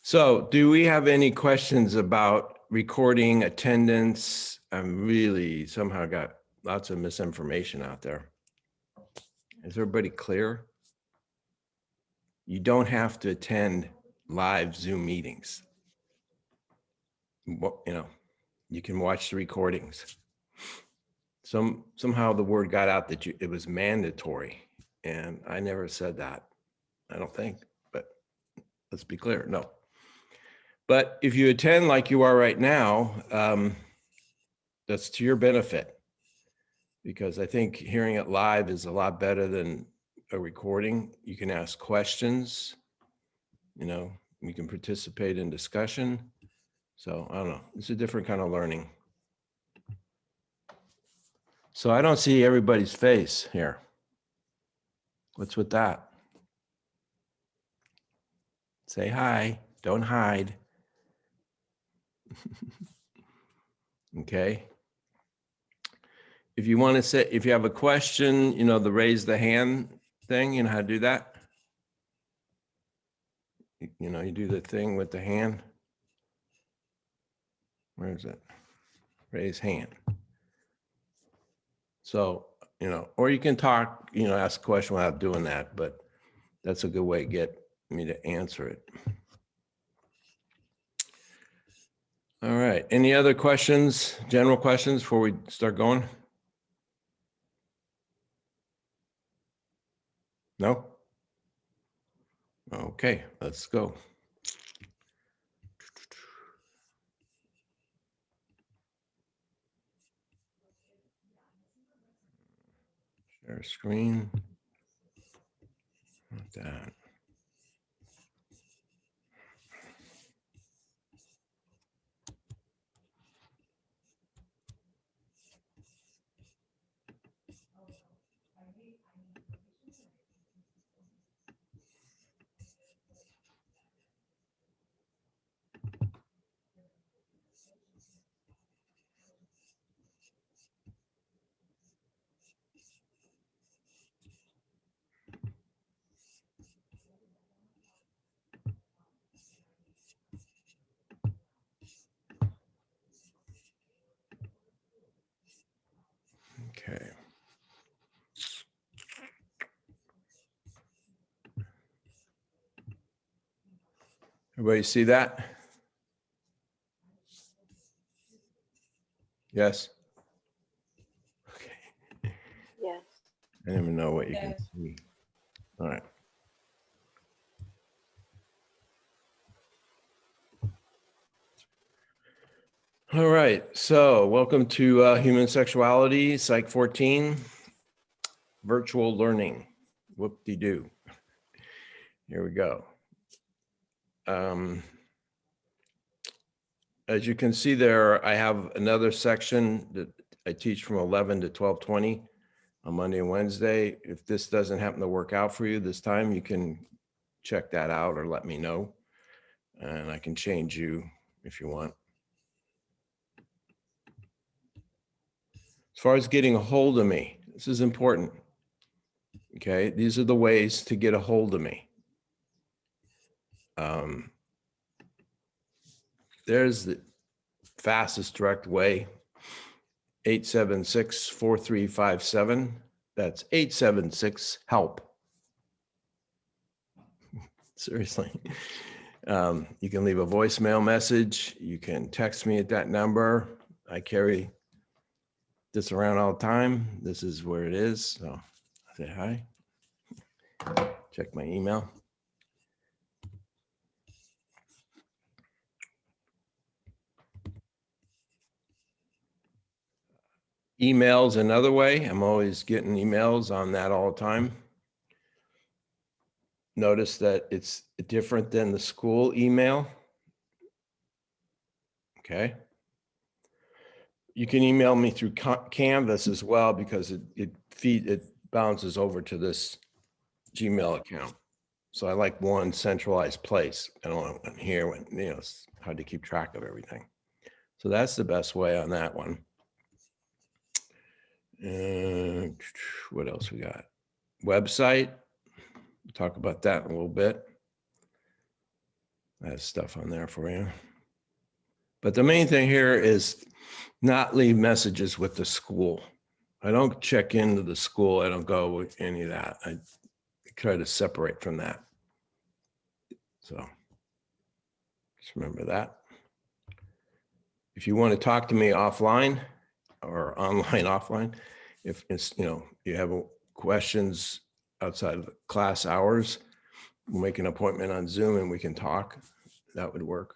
So do we have any questions about recording attendance? I'm really somehow got lots of misinformation out there. Is everybody clear? You don't have to attend live Zoom meetings. You know, you can watch the recordings. Somehow the word got out that it was mandatory, and I never said that. I don't think, but let's be clear, no. But if you attend like you are right now, that's to your benefit, because I think hearing it live is a lot better than a recording. You can ask questions, you know, you can participate in discussion. So I don't know, it's a different kind of learning. So I don't see everybody's face here. What's with that? Say hi, don't hide. Okay. If you want to say, if you have a question, you know, the raise the hand thing, you know how to do that? You know, you do the thing with the hand. Where is it? Raise hand. So, you know, or you can talk, you know, ask a question without doing that, but that's a good way to get me to answer it. All right. Any other questions, general questions before we start going? No? Okay, let's go. Share screen. Like that. Okay. Everybody see that? Yes? Okay. Yes. I don't even know what you can see. All right. All right. So welcome to Human Sexuality, Psych 14, virtual learning. Whoop-de-doo. Here we go. As you can see there, I have another section that I teach from 11 to 12:20 on Monday and Wednesday. If this doesn't happen to work out for you this time, you can check that out or let me know, and I can change you if you want. As far as getting a hold of me, this is important. Okay, these are the ways to get a hold of me. There's the fastest direct way, 876-4357. That's 876-HELP. Seriously. You can leave a voicemail message. You can text me at that number. I carry this around all the time. This is where it is. So I say hi. Check my email. Emails another way. I'm always getting emails on that all the time. Notice that it's different than the school email. Okay. You can email me through Canvas as well, because it bounces over to this Gmail account. So I like one centralized place. I don't want one here when, you know, it's hard to keep track of everything. So that's the best way on that one. And what else we got? Website. We'll talk about that in a little bit. I have stuff on there for you. But the main thing here is not leave messages with the school. I don't check into the school. I don't go with any of that. I try to separate from that. So just remember that. If you want to talk to me offline or online offline, if it's, you have questions outside of class hours, we'll make an appointment on Zoom and we can talk. That would work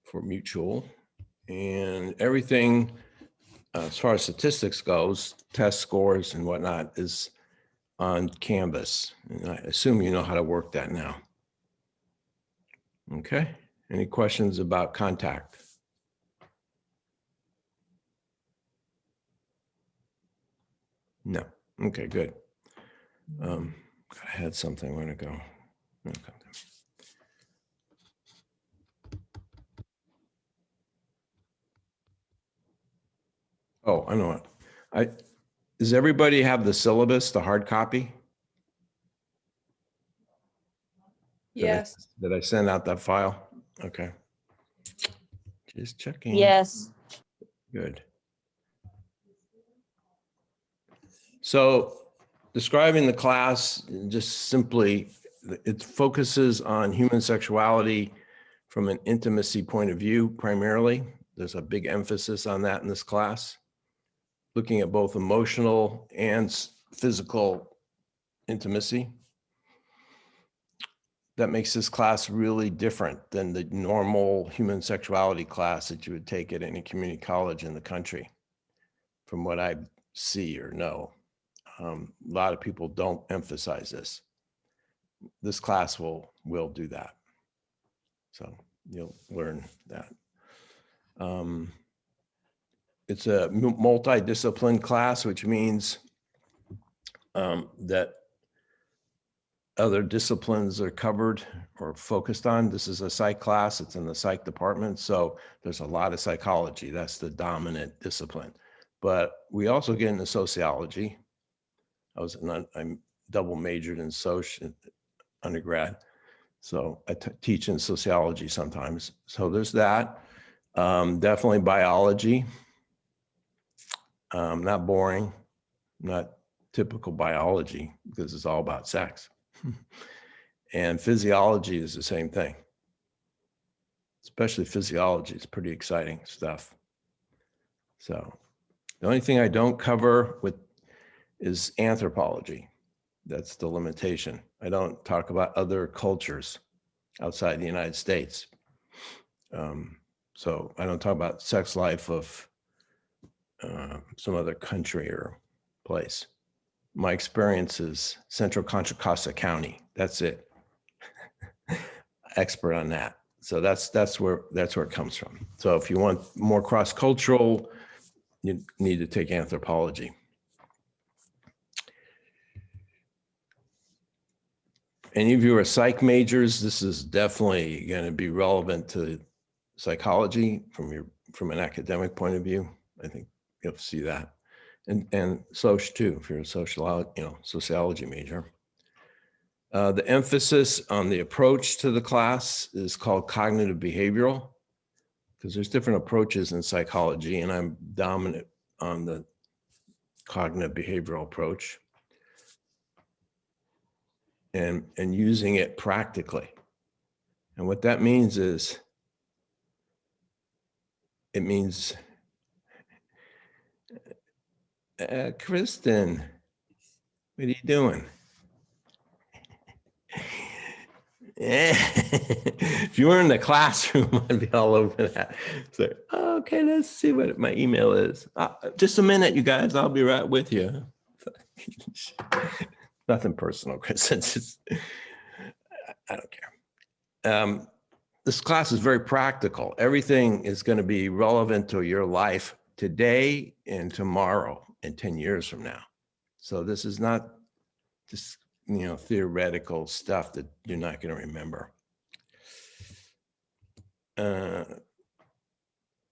for mutual. And everything as far as statistics goes, test scores and whatnot is on Canvas. And I assume you know how to work that now. Okay, any questions about contact? No, okay, good. I had something, where'd it go? Okay. Oh, I know what. Does everybody have the syllabus, the hard copy? Yes. Did I send out that file? Okay. Just checking. Yes. Good. So describing the class, just simply, it focuses on human sexuality from an intimacy point of view, primarily. There's a big emphasis on that in this class, looking at both emotional and physical intimacy. That makes this class really different than the normal human sexuality class that you would take at any community college in the country, from what I see or know. A lot of people don't emphasize this. This class will do that. So you'll learn that. It's a multidiscipline class, which means that other disciplines are covered or focused on. This is a psych class. It's in the psych department. So there's a lot of psychology. That's the dominant discipline. But we also get into sociology. I'm double majored in social undergrad. So I teach in sociology sometimes. So there's that. Definitely biology. Not boring, not typical biology, because it's all about sex. And physiology is the same thing. Especially physiology, it's pretty exciting stuff. So the only thing I don't cover is anthropology. That's the limitation. I don't talk about other cultures outside the United States. So I don't talk about sex life of some other country or place. My experience is Central Contra Costa County. That's it. Expert on that. So that's where it comes from. So if you want more cross-cultural, you need to take anthropology. Any of you are psych majors, this is definitely going to be relevant to psychology from an academic point of view. I think you'll see that. And social too, if you're a sociology major. The emphasis on the approach to the class is called cognitive behavioral, because there's different approaches in psychology, and I'm dominant on the cognitive behavioral approach and using it practically. And what that means is, it means, Kristen, what are you doing? If you were in the classroom, I'd be all over that. So, okay, let's see what my email is. Just a minute, you guys. I'll be right with you. Nothing personal, Chris. It's just, I don't care. This class is very practical. Everything is going to be relevant to your life today and tomorrow and 10 years from now. So this is not just theoretical stuff that you're not going to remember.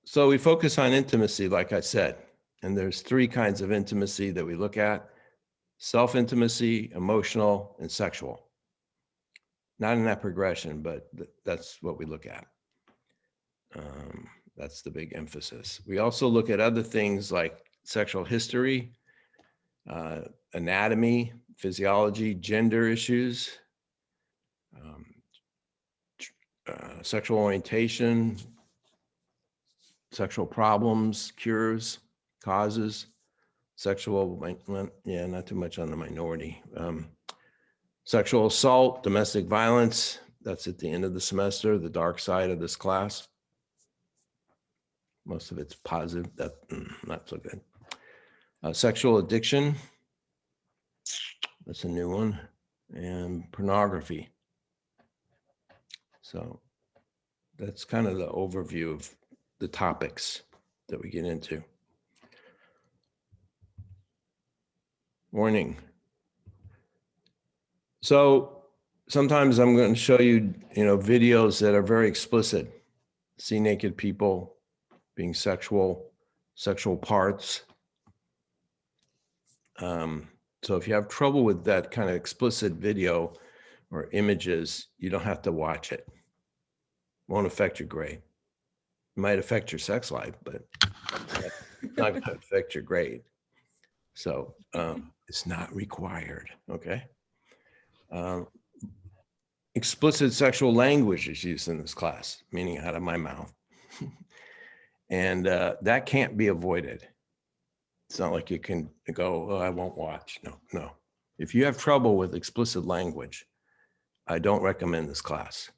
So we focus on intimacy, like I said, and there's 3 kinds of intimacy that we look at: self-intimacy, emotional, and sexual. not in that progression, but that's what we look at. That's the big emphasis. We also look at other things like sexual history, anatomy, physiology, gender issues, sexual orientation, sexual problems, cures, causes, sexual, yeah, not too much on the minority. Sexual assault, domestic violence, that's at the end of the semester, the dark side of this class. Most of it's positive, that's not so good. Sexual addiction, that's a new one, and pornography. So that's kind of the overview of the topics that we get into. Warning. So sometimes I'm going to show you, videos that are very explicit. See naked people being sexual parts. So if you have trouble with that kind of explicit video or images, you don't have to watch it. Won't affect your grade. It might affect your sex life, but it's not going to affect your grade. So it's not required, okay? Explicit sexual language is used in this class, meaning out of my mouth. And that can't be avoided. It's not like you can go, oh, I won't watch. No. If you have trouble with explicit language, I don't recommend this class,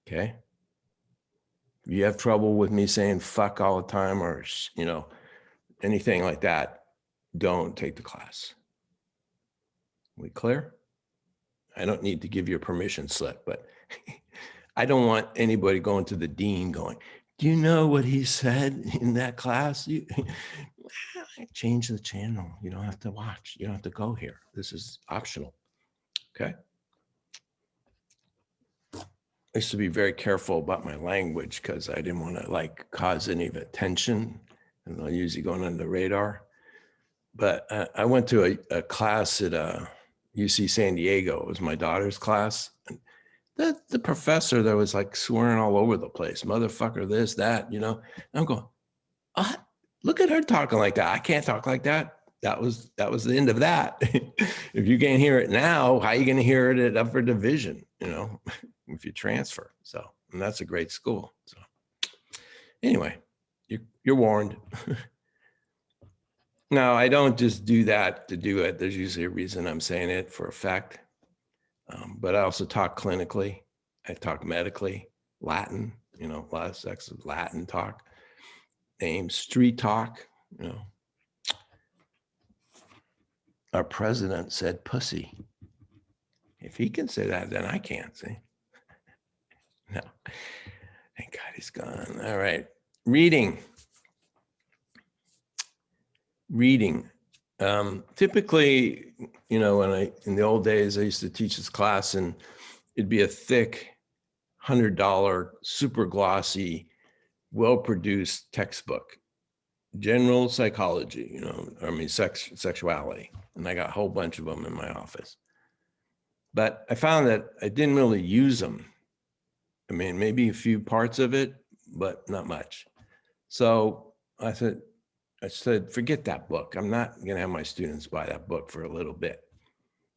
okay? If you have trouble with me saying fuck all the time or, anything like that, don't take the class. We clear? I don't need to give you a permission slip, but I don't want anybody going to the dean going, do you know what he said in that class? Change the channel. You don't have to watch. You don't have to go here. This is optional, okay? I used to be very careful about my language because I didn't want to cause any of attention, and I'll usually go under the radar. But I went to a class at UC San Diego. It was my daughter's class. And the professor that was swearing all over the place, motherfucker, this, that, I'm going, look at her talking like that. I can't talk like that. That was the end of that. If you can't hear it now, how are you going to hear it at upper division, if you transfer? So, and that's a great school. So anyway, you're warned. Now, I don't just do that to do it. There's usually a reason I'm saying it for a fact. But I also talk clinically. I talk medically, Latin, a lot of sex is Latin talk, names, street talk, Our president said pussy. If he can say that, then I can't, see? No, thank God he's gone. All right, reading. Typically, when in the old days, I used to teach this class and it'd be a thick $100, super glossy, well-produced textbook, general psychology, sexuality. And I got a whole bunch of them in my office. But I found that I didn't really use them. I mean, maybe a few parts of it, but not much. So I said, forget that book. I'm not going to have my students buy that book for a little bit.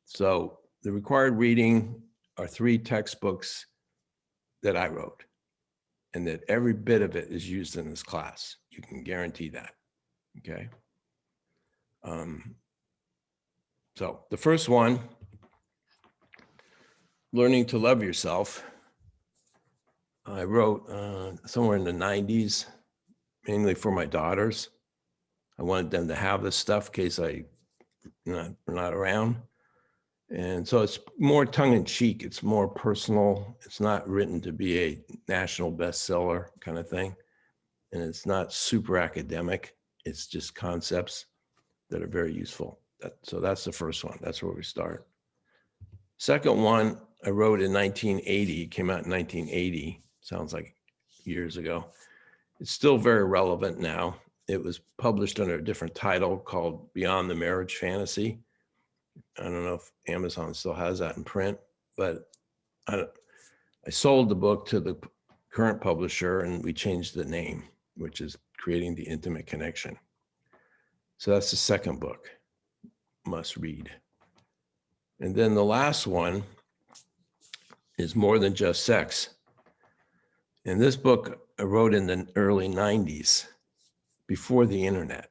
So the required reading are 3 textbooks that I wrote, and that every bit of it is used in this class. You can guarantee that, okay? So the first one, Learning to Love Yourself, I wrote somewhere in the 90s, mainly for my daughters. I wanted them to have this stuff in case we're not around. And so it's more tongue in cheek. It's more personal. It's not written to be a national bestseller kind of thing. And it's not super academic. It's just concepts that are very useful. So that's the first one. That's where we start. Second one, I wrote in 1980, came out in 1980. Sounds like years ago. It's still very relevant now. It was published under a different title called Beyond the Marriage Fantasy. I don't know if Amazon still has that in print, but I sold the book to the current publisher and we changed the name, which is Creating the Intimate Connection. So that's the second book, must read. And then the last one is More Than Just Sex. And this book I wrote in the early 90s, before the internet,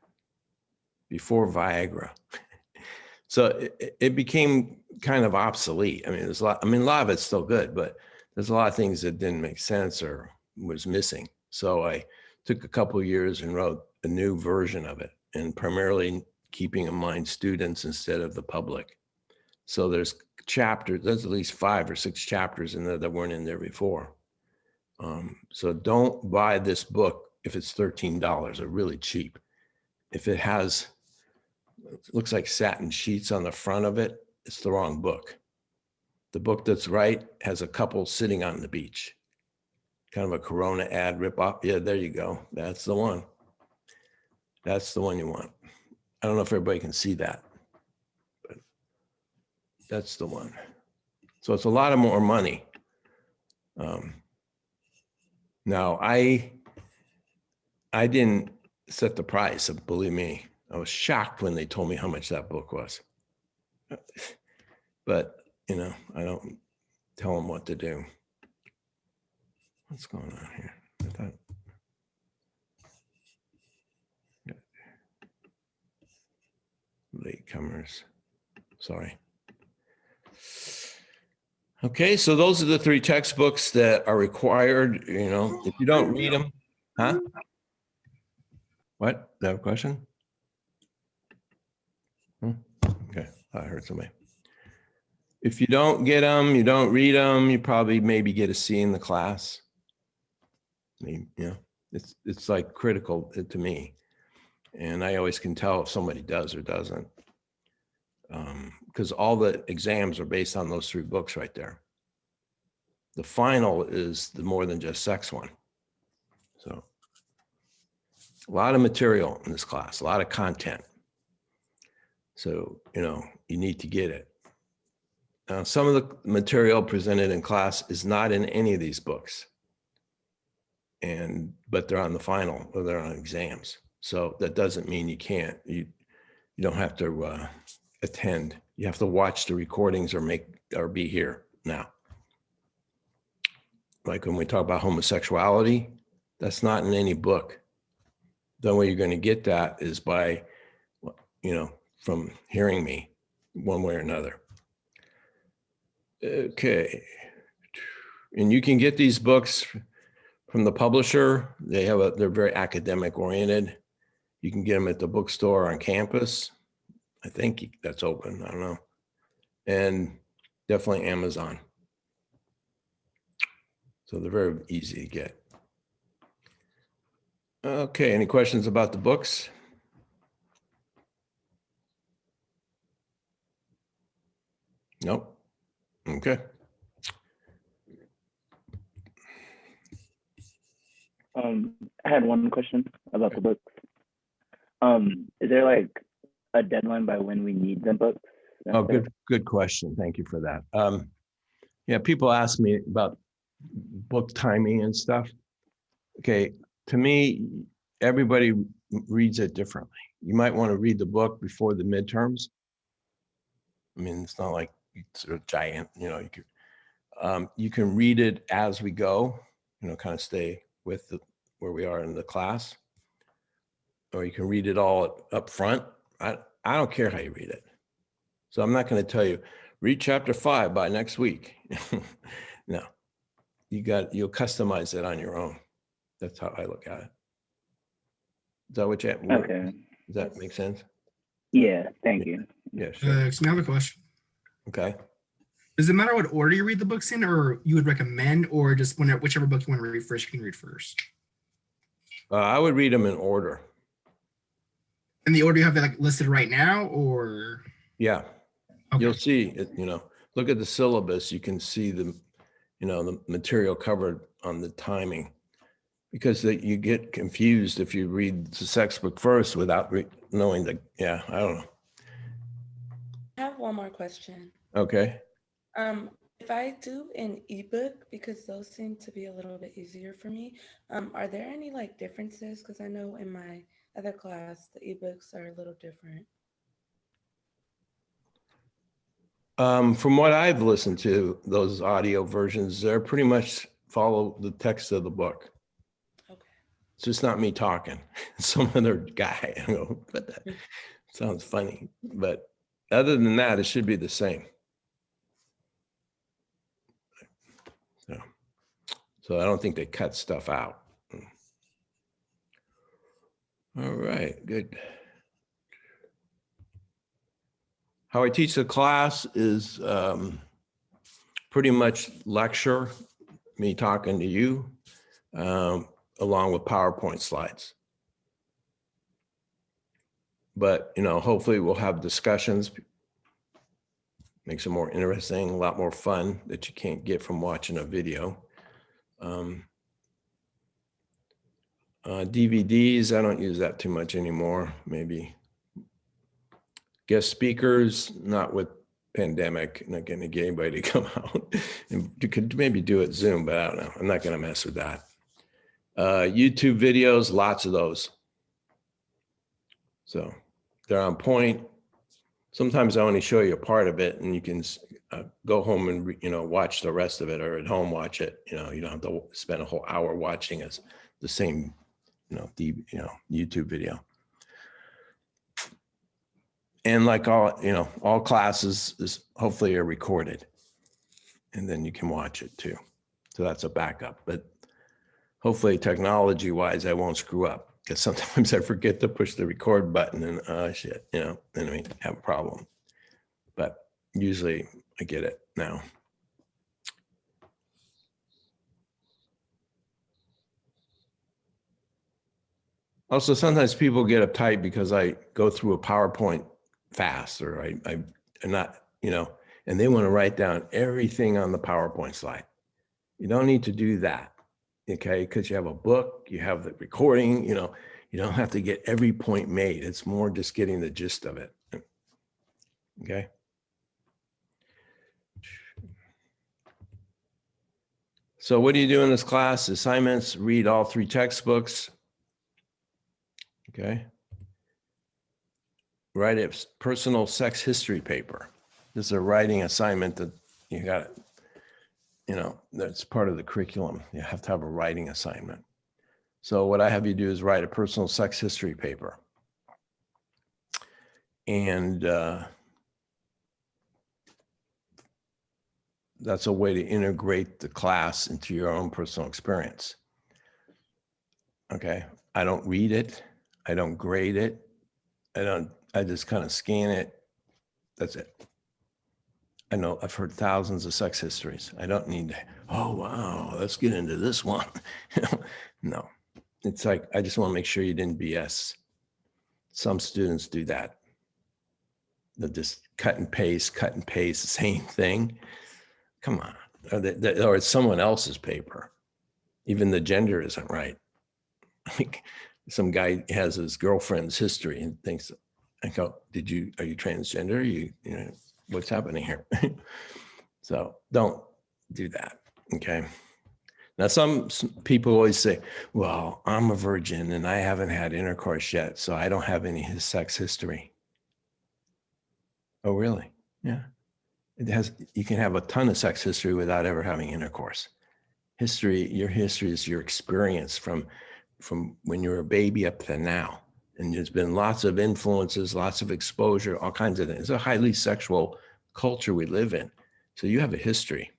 before Viagra. So it became kind of obsolete. I mean, there's a lot of it's still good, but there's a lot of things that didn't make sense or was missing. So I took a couple of years and wrote a new version of it, and primarily keeping in mind students instead of the public. So there's chapters, there's at least 5 or 6 chapters in there that weren't in there before. So don't buy this book if it's $13 or really cheap. If it has, it looks like satin sheets on the front of it, it's the wrong book. The book that's right has a couple sitting on the beach. Kind of a Corona ad ripoff. Yeah, there you go. That's the one. That's the one you want. I don't know if everybody can see that, but that's the one. So it's a lot of more money. Now I didn't set the price, believe me. I was shocked when they told me how much that book was. But, you know, I don't tell them what to do. What's going on here? I thought. Latecomers, sorry. Okay, so those are the 3 textbooks that are required, you know, if you don't read them, huh? What, do you have a question? Okay, I heard somebody. If you don't get them, you don't read them, you probably maybe get a C in the class. I mean, you know, it's like critical to me. And I always can tell if somebody does or doesn't. Because all the exams are based on those 3 books right there. The final is the More Than Just Sex one. So a lot of material in this class, a lot of content. So, you know, you need to get it. Now, some of the material presented in class is not in any of these books. But they're on the final, or they're on exams. So that doesn't mean you can't, you don't have to attend. You have to watch the recordings or be here now. Like when we talk about homosexuality, that's not in any book. The only way you're going to get that is by, you know, from hearing me one way or another. Okay. And you can get these books from the publisher. They're very academic oriented. You can get them at the bookstore on campus. I think that's open. I don't know. And definitely Amazon. So they're very easy to get. Okay, any questions about the books? Nope. Okay. I had one question about the books. Is there like a deadline by when we need the books? Oh, good question. Thank you for that. Yeah, people ask me about book timing and stuff. Okay, to me, everybody reads it differently. You might want to read the book before the midterms. I mean, it's not like it's a giant, you know, you can read it as we go, you know, kind of stay with where we are in the class, or you can read it all up front. I don't care how you read it. So I'm not going to tell you, read chapter 5 by next week. No, you'll customize it on your own. That's how I look at it. Is that what you have? Okay. Does that make sense? Yeah, thank you. Yeah, sure. So now I have a question. Okay. Does it matter what order you read the books in, or you would recommend, or just whichever book you want to read first, you can read first? I would read them in order. And the order you have it like listed right now, or? Yeah. Okay. You'll see it, you know, look at the syllabus. You can see the, you know, the material covered on the timing, because you get confused if you read the sex book first without knowing the, yeah, I don't know. I have one more question. Okay. If I do an ebook, because those seem to be a little bit easier for me, are there any like differences? Because I know in my other class, the ebooks are a little different. From what I've listened to, those audio versions, they're pretty much follow the text of the book. Okay. It's just not me talking. Some other guy. I go, but that sounds funny. But other than that, it should be the same. So I don't think they cut stuff out. All right, good. How I teach the class is pretty much lecture, me talking to you, along with PowerPoint slides. But, you know, hopefully we'll have discussions, makes it more interesting, a lot more fun that you can't get from watching a video. DVDs, I don't use that too much anymore. Maybe guest speakers, not with pandemic, not going to get anybody to come out. And you could maybe do it Zoom, but I don't know. I'm not going to mess with that. YouTube videos, lots of those. So they're on point. Sometimes I only show you a part of it and you can go home and, you know, watch the rest of it, or at home watch it. You know, you don't have to spend a whole hour watching the same, YouTube video. And like all classes is hopefully are recorded, and then you can watch it too. So that's a backup, but hopefully technology wise, I won't screw up, because sometimes I forget to push the record button and shit, then we have a problem. But usually I get it now. Also, sometimes people get uptight because I go through a PowerPoint fast, or I'm not, and they want to write down everything on the PowerPoint slide. You don't need to do that, okay? Because you have a book, you have the recording, you don't have to get every point made. It's more just getting the gist of it, okay? So what do you do in this class? Assignments, read all 3 textbooks. Okay. Write a personal sex history paper. This is a writing assignment that you got, that's part of the curriculum. You have to have a writing assignment. So what I have you do is write a personal sex history paper. And that's a way to integrate the class into your own personal experience. Okay. I don't read it. I don't grade it. I just kind of scan it. That's it. I know I've heard thousands of sex histories. I don't need to, oh, wow, let's get into this one. No, it's like, I just want to make sure you didn't BS. Some students do that. They'll just cut and paste, the same thing. Come on. Or it's someone else's paper. Even the gender isn't right. Like, some guy has his girlfriend's history and thinks, I go, are you transgender? You know, what's happening here? So don't do that. Okay. Now, some people always say, well, I'm a virgin and I haven't had intercourse yet, so I don't have any sex history. Oh, really? Yeah. You can have a ton of sex history without ever having intercourse. Your history is your experience from when you were a baby up to now. And there's been lots of influences, lots of exposure, all kinds of things. It's a highly sexual culture we live in. So you have a history.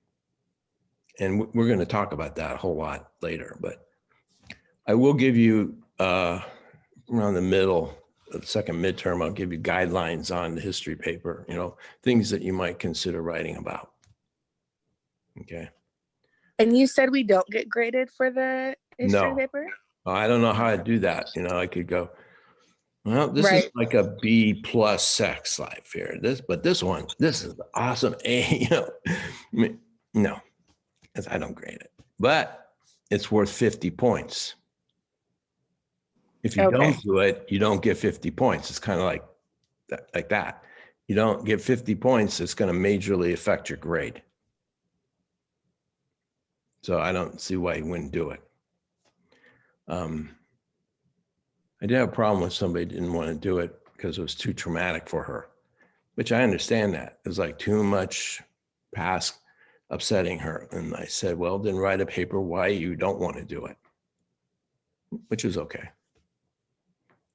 And we're going to talk about that a whole lot later. But I will give you, around the middle of the second midterm, I'll give you guidelines on the history paper, things that you might consider writing about. Okay. And you said we don't get graded for the history No. paper? I don't know how to do that. I could go, well, this is like a B+ sex life here. This is awesome A, No, because I don't grade it, but it's worth 50 points. If you don't do it, you don't get 50 points. It's kind of like that. You don't get 50 points, it's going to majorly affect your grade. So I don't see why he wouldn't do it. I did have a problem with somebody didn't want to do it because it was too traumatic for her, which I understand that. It was like too much past upsetting her. And I said, well, then write a paper why you don't want to do it, which is okay.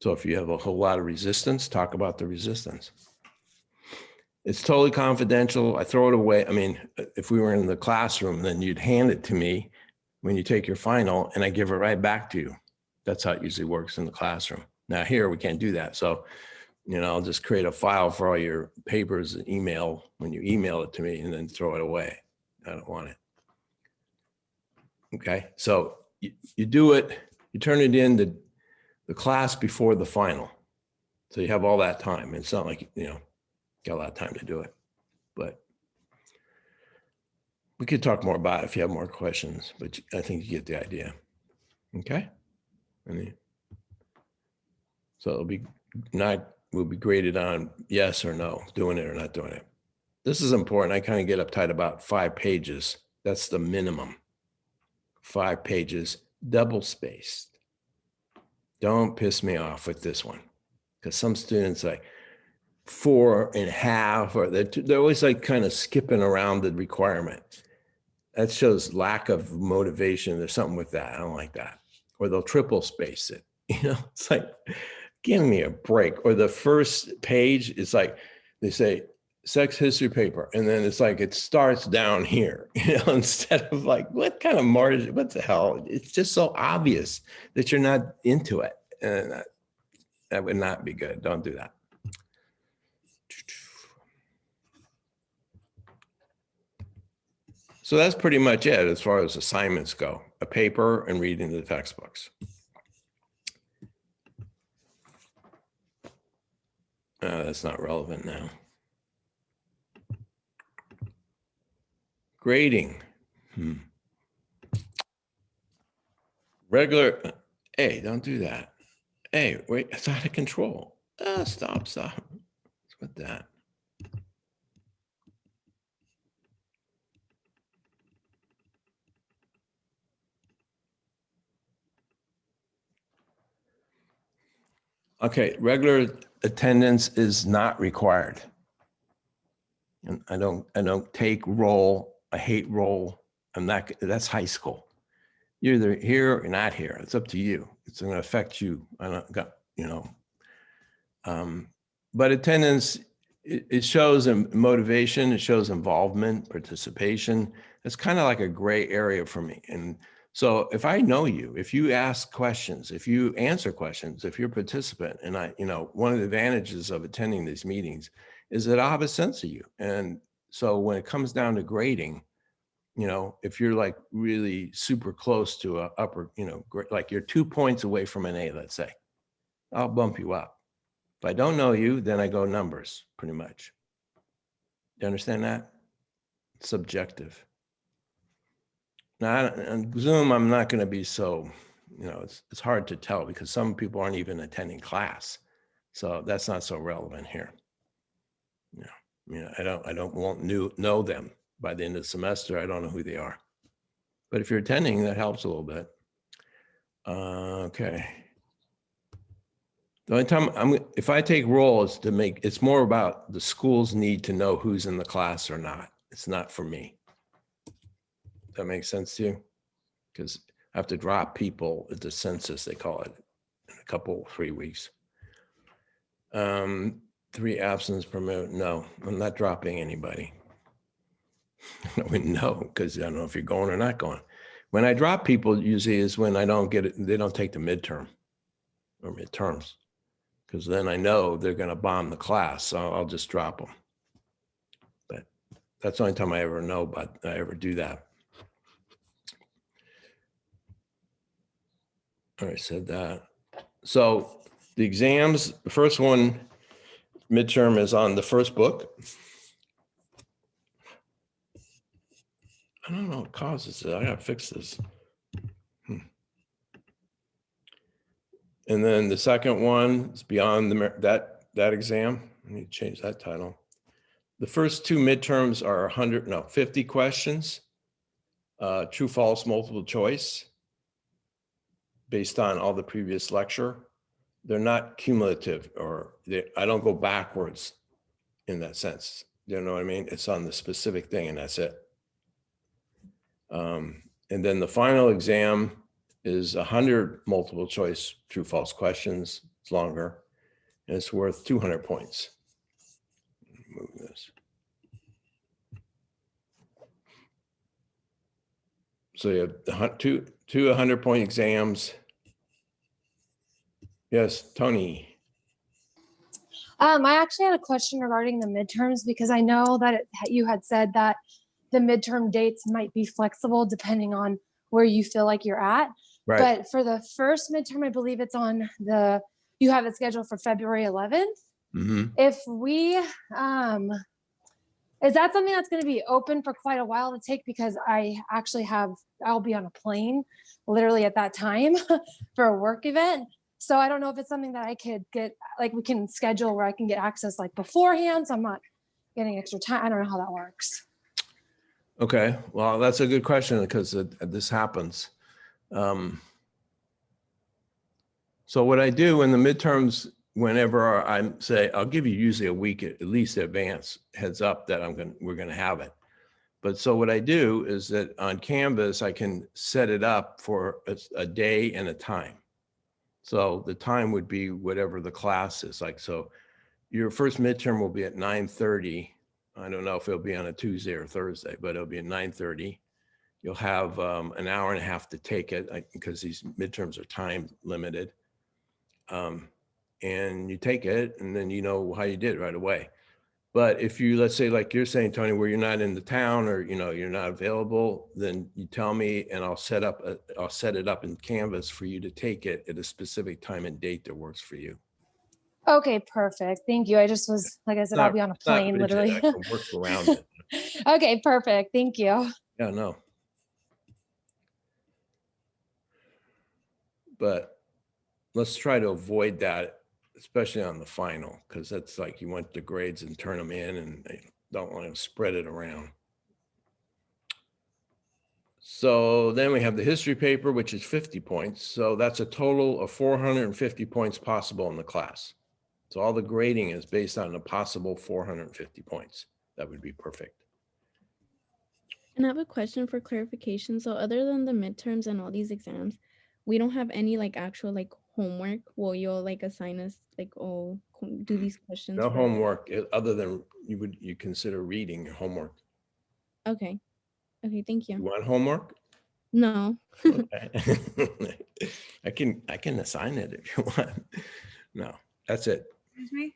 So if you have a whole lot of resistance, talk about the resistance. It's totally confidential. I throw it away. I mean, if we were in the classroom, then you'd hand it to me when you take your final and I give it right back to you. That's how it usually works in the classroom. Now here we can't do that. So, I'll just create a file for all your papers and email when you email it to me and then throw it away. I don't want it. Okay. So you do it, you turn it in the class before the final. So you have all that time. It's not like, got a lot of time to do it, but we could talk more about it if you have more questions, but I think you get the idea. Okay. So will be graded on yes or no, doing it or not doing it. This is important. I kind of get uptight about 5 pages. That's the minimum. 5 pages, double spaced. Don't piss me off with this one, because some students like 4.5, or they're always like kind of skipping around the requirement. That shows lack of motivation. There's something with that. I don't like that. Or they'll triple space it. It's like, give me a break. Or the first page is like, they say sex history paper. And then it's like, it starts down here, instead of like, what kind of margin, what the hell? It's just so obvious that you're not into it. And that would not be good. Don't do that. So that's pretty much it as far as assignments go, a paper and reading the textbooks. That's not relevant now. Grading. Regular, hey, don't do that. Hey, wait, it's out of control. Stop. What's with that? Okay, regular attendance is not required. And I don't take roll. I hate roll. That's high school. You're either here or not here. It's up to you. It's going to affect you. But attendance, it shows motivation. It shows involvement, participation. It's kind of like a gray area for me. And so if I know you, if you ask questions, if you answer questions, if you're a participant, and one of the advantages of attending these meetings is that I'll have a sense of you. And so when it comes down to grading, if you're like really super close to a upper, like you're 2 points away from an A, let's say, I'll bump you up. If I don't know you, then I go numbers pretty much. Do you understand that? It's subjective. Now on Zoom, I'm not going to be so, it's hard to tell because some people aren't even attending class. So that's not so relevant here. Won't know them by the end of the semester. I don't know who they are, but if you're attending, that helps a little bit. Okay. The only time if I take roll is it's more about the school's need to know who's in the class or not. It's not for me. That makes sense to you? Because I have to drop people at the census, they call it, in a 3 weeks. 3 absence per minute. No, I'm not dropping anybody. I wouldn't know because I don't know if you're going or not going. When I drop people, usually is when I don't get it. They don't take the midterm or midterms, because then I know they're going to bomb the class. So I'll just drop them. But that's the only time I ever know, but I ever do that. All right, said that. So the exams, the first one, midterm, is on the first book. I don't know what causes it. I gotta fix this. And then the second one is beyond that exam. I need to change that title. The first 2 midterms are 50 questions. true, false, multiple choice based on all the previous lecture. They're not cumulative, or I don't go backwards in that sense. You know what I mean? It's on the specific thing and that's it. And then the final exam is 100 multiple choice true, false questions. It's longer and it's worth 200 points. Move this. So you have two 100-point exams. Yes, Tony. I actually had a question regarding the midterms because I know that you had said that the midterm dates might be flexible depending on where you feel like you're at. Right. But for the first midterm, I believe it's on you have it scheduled for February 11th. Mm-hmm. If we, is that something that's going to be open for quite a while to take? Because I'll be on a plane literally at that time for a work event. So I don't know if it's something that I could get, like we can schedule where I can get access like beforehand. So I'm not getting extra time. I don't know how that works. Okay, well, that's a good question because this happens. So what I do in the midterms, whenever I say, I'll give you usually a week at least advance heads up that we're gonna have it. But so what I do is that on Canvas, I can set it up for a day and a time. So the time would be whatever the class is like. So your first midterm will be at 9:30. I don't know if it'll be on a Tuesday or Thursday, but it'll be at 9:30. You'll have an hour and a half to take it because these midterms are time limited. And you take it and then you know how you did right away. But if you, let's say, like you're saying, Tony, where you're not in the town or, you're not available, then you tell me and I'll set it up in Canvas for you to take it at a specific time and date that works for you. Okay, perfect. Thank you. I just was, like I said, I'll be on a It's not plane rigid. literally. I can work around it. Okay, perfect. Thank you. Yeah, no. But let's try to avoid that, especially on the final, because that's like you want the grades and turn them in and they don't want to spread it around. So then we have the history paper, which is 50 points. So that's a total of 450 points possible in the class. So all the grading is based on a possible 450 points. That would be perfect. And I have a question for clarification. So other than the midterms and all these exams, we don't have any like actual like homework. Will you like assign us like, oh, do these questions? No for- homework other than you consider reading your homework. Okay. Okay, thank You you. want homework? No. Okay. I can assign it if you want. No, that's it. Excuse me.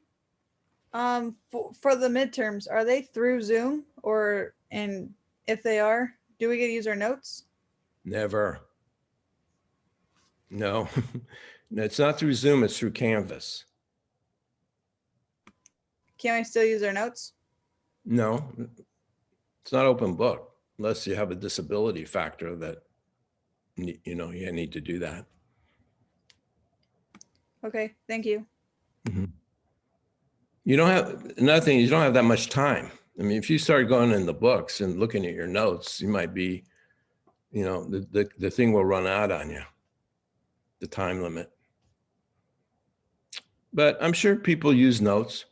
For the midterms, are they through Zoom and if they are, do we get to use our notes? Never. No, no, it's not through Zoom, it's through Canvas. Can I still use our notes? No, it's not open book unless you have a disability factor that, you need to do that. Okay, thank you. You don't have, another thing, you don't have that much time. I mean, if you start going in the books and looking at your notes, you might be, the thing will run out on you, the time limit. But I'm sure people use notes.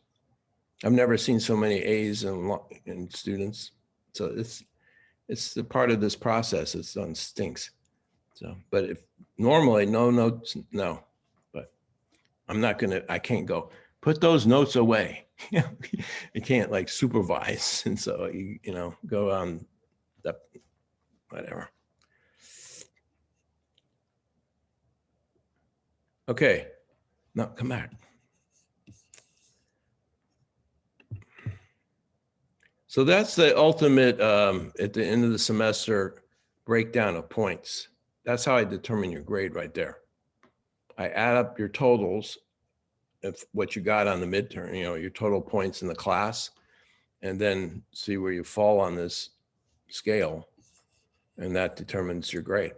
I've never seen so many A's in students. So it's a part of this process. It's on stinks. So, but if normally no notes, no, but I can't go, put those notes away. You can't like supervise. And so, go on that, whatever. Okay, now come back. So that's the ultimate, at the end of the semester, breakdown of points. That's how I determine your grade right there. I add up your totals of what you got on the midterm, your total points in the class, and then see where you fall on this scale. And that determines your grade.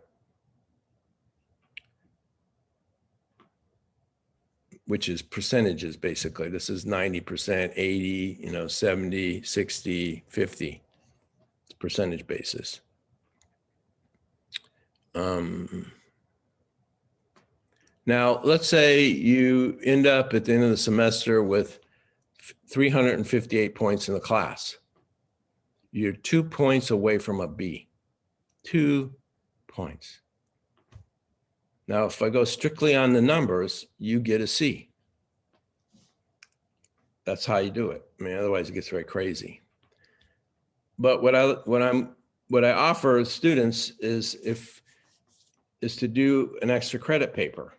Which is percentages, basically. This is 90%, 80, 70, 60, 50. It's percentage basis. Now, let's say you end up at the end of the semester with 358 points in the class. You're 2 points away from a B. 2 points. Now, if I go strictly on the numbers, you get a C. That's how you do it. I mean, otherwise it gets very crazy. But what I offer students is to do an extra credit paper.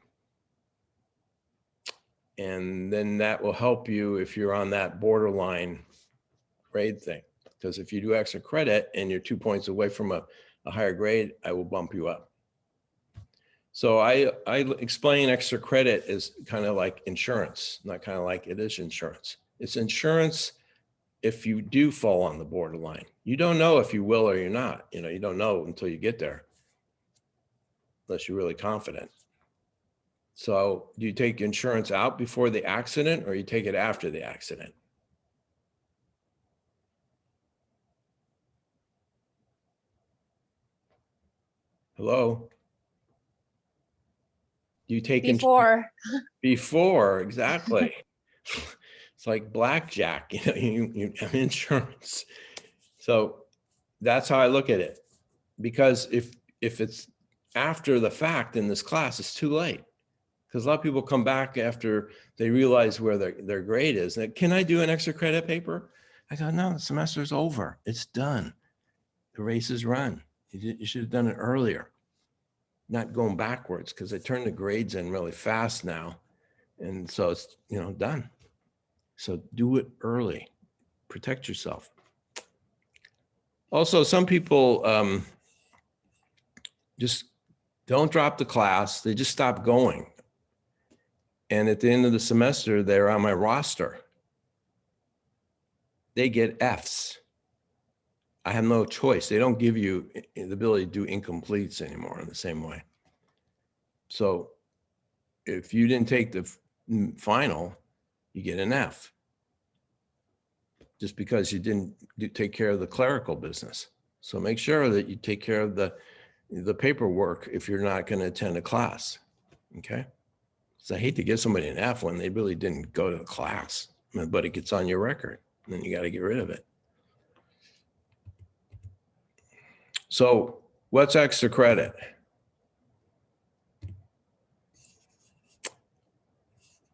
And then that will help you if you're on that borderline grade thing. Because if you do extra credit and you're 2 points away from a higher grade, I will bump you up. So I explain extra credit is kind of like insurance, not kind of like it is insurance. It's insurance if you do fall on the borderline. You don't know if you will or you're not. You know, you don't know until you get there, unless you're really confident. So do you take insurance out before the accident or you take it after the accident? Hello? Do you take before, exactly. It's like blackjack, you know, you have insurance. So that's how I look at it. Because if it's after the fact in this class, it's too late. Because a lot of people come back after they realize where their grade is. And, can I do an extra credit paper? I go, no, the semester's over. It's done. The race is run. You should have done it earlier. Not going backwards, because they turn the grades in really fast now. And so it's, you know, done. So do it early. Protect yourself. Also, some people just don't drop the class. They just stop going. And at the end of the semester, they're on my roster. They get Fs. I have no choice. They don't give you the ability to do incompletes anymore in the same way. So if you didn't take the final, you get an F. Just because you didn't take care of the clerical business. So make sure that you take care of the paperwork if you're not going to attend a class. Okay? So I hate to give somebody an F when they really didn't go to the class, but it gets on your record, and then you got to get rid of it. So what's extra credit?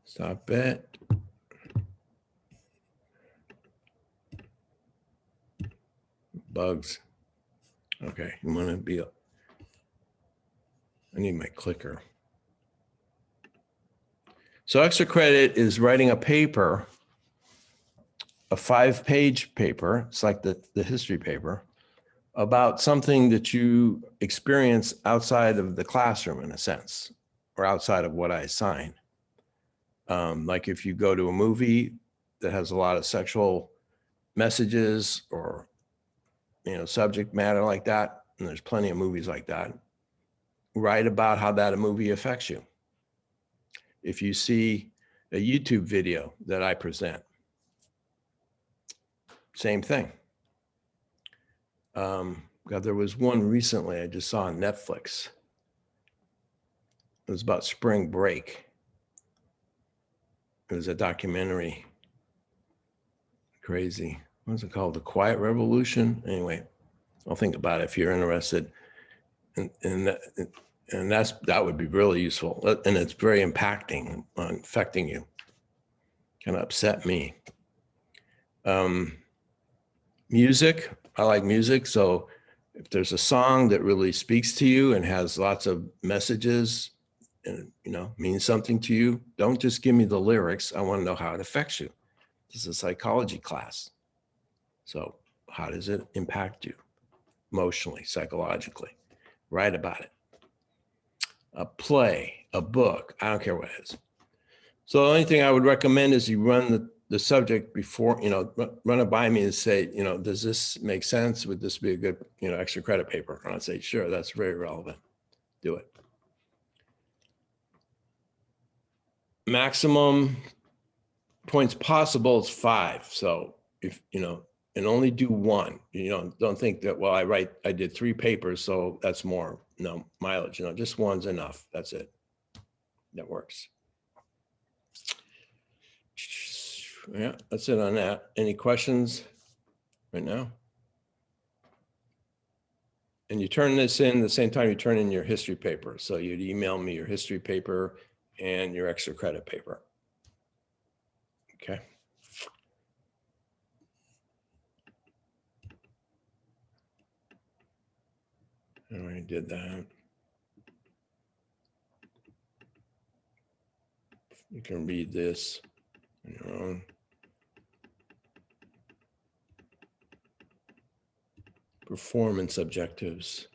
Stop it. Bugs. Okay, you want to be, I need my clicker. So extra credit is writing a paper, a 5-page paper. It's like the history paper about something that you experience outside of the classroom in a sense, or outside of what I assign. Like if you go to a movie that has a lot of sexual messages or, you know, subject matter like that, and there's plenty of movies like that, write about how that movie affects you. If you see a YouTube video that I present, same thing. God, there was one recently I just saw on Netflix. It was about spring break. It was a documentary. Crazy. What was it called? The Quiet Revolution? Anyway, I'll think about it if you're interested. And that would be really useful. And it's very impacting on affecting you. Kind of upset me. Music, I like music. So if there's a song that really speaks to you and has lots of messages and, you know, means something to you, don't just give me the lyrics. I want to know how it affects you. This is a psychology class. So how does it impact you emotionally, psychologically? Write about it. A play, a book, I don't care what it is. So the only thing I would recommend is you run the subject before, you know, run it by me and say, you know, does this make sense? Would this be a good, you know, extra credit paper? And I'd say, sure, that's very relevant. Do it. Maximum points possible is 5. So if, you know, and only do one. You know, don't think that, well, I did 3 papers, so that's more. No, mileage, you know, just one's enough. That's it. That works. Yeah, that's it on that. Any questions right now? And you turn this in the same time you turn in your history paper. So you'd email me your history paper and your extra credit paper. Okay. I already did that. You can read this on your own. Performance objectives.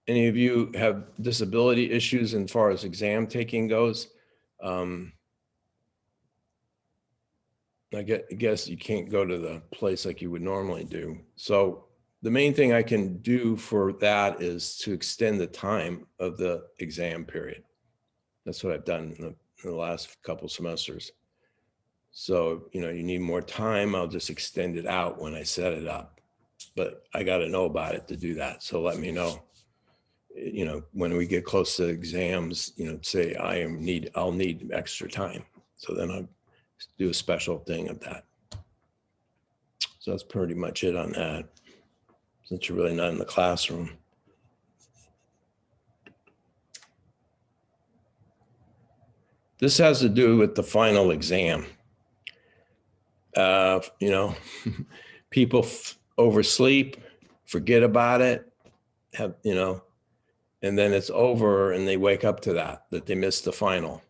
Any of you have disability issues as far as exam taking goes? I guess you can't go to the place like you would normally do. So the main thing I can do for that is to extend the time of the exam period. That's what I've done in the last couple semesters. So, you know, you need more time, I'll just extend it out when I set it up. But I got to know about it to do that. So let me know, you know, when we get close to exams, you know, say I'll need extra time. So then I'll do a special thing of that. So that's pretty much it on that, since you're really not in the classroom. This has to do with the final exam. You know, people oversleep, forget about it, you know, and then it's over and they wake up to that they missed the final.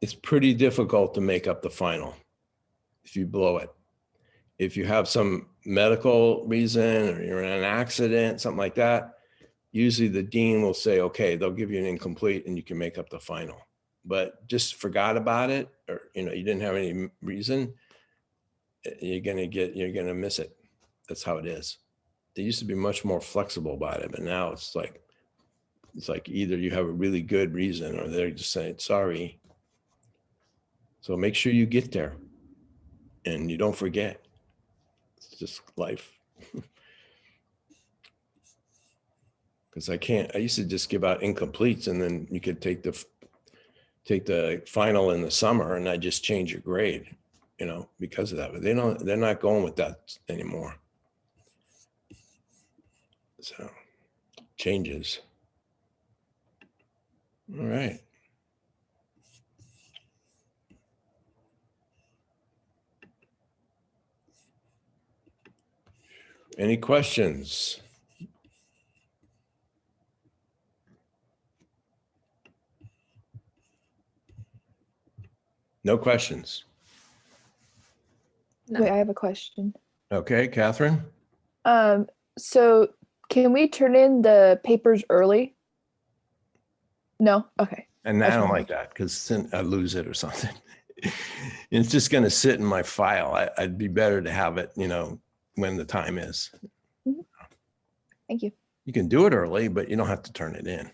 It's pretty difficult to make up the final if you blow it. If you have some medical reason or you're in an accident, something like that, usually the dean will say, okay, they'll give you an incomplete and you can make up the final. But just forgot about it, or, you know, you didn't have any reason, you're gonna miss it. That's how it is. They used to be much more flexible about it, but now it's like either you have a really good reason or they're just saying, sorry. So make sure you get there and you don't forget. It's just life. Because I used to just give out incompletes and then you could take the final in the summer and I just change your grade, you know, because of that. But they're not going with that anymore. So changes. All right. Any questions? No questions. No. Wait, I have a question. Okay, Catherine? So can we turn in the papers early? No? Okay. And I That's don't fine. like that because then I lose it or something. It's just going to sit in my file. I'd be better to have it, you know, when the time is. Thank you. You can do it early, but you don't have to turn it in.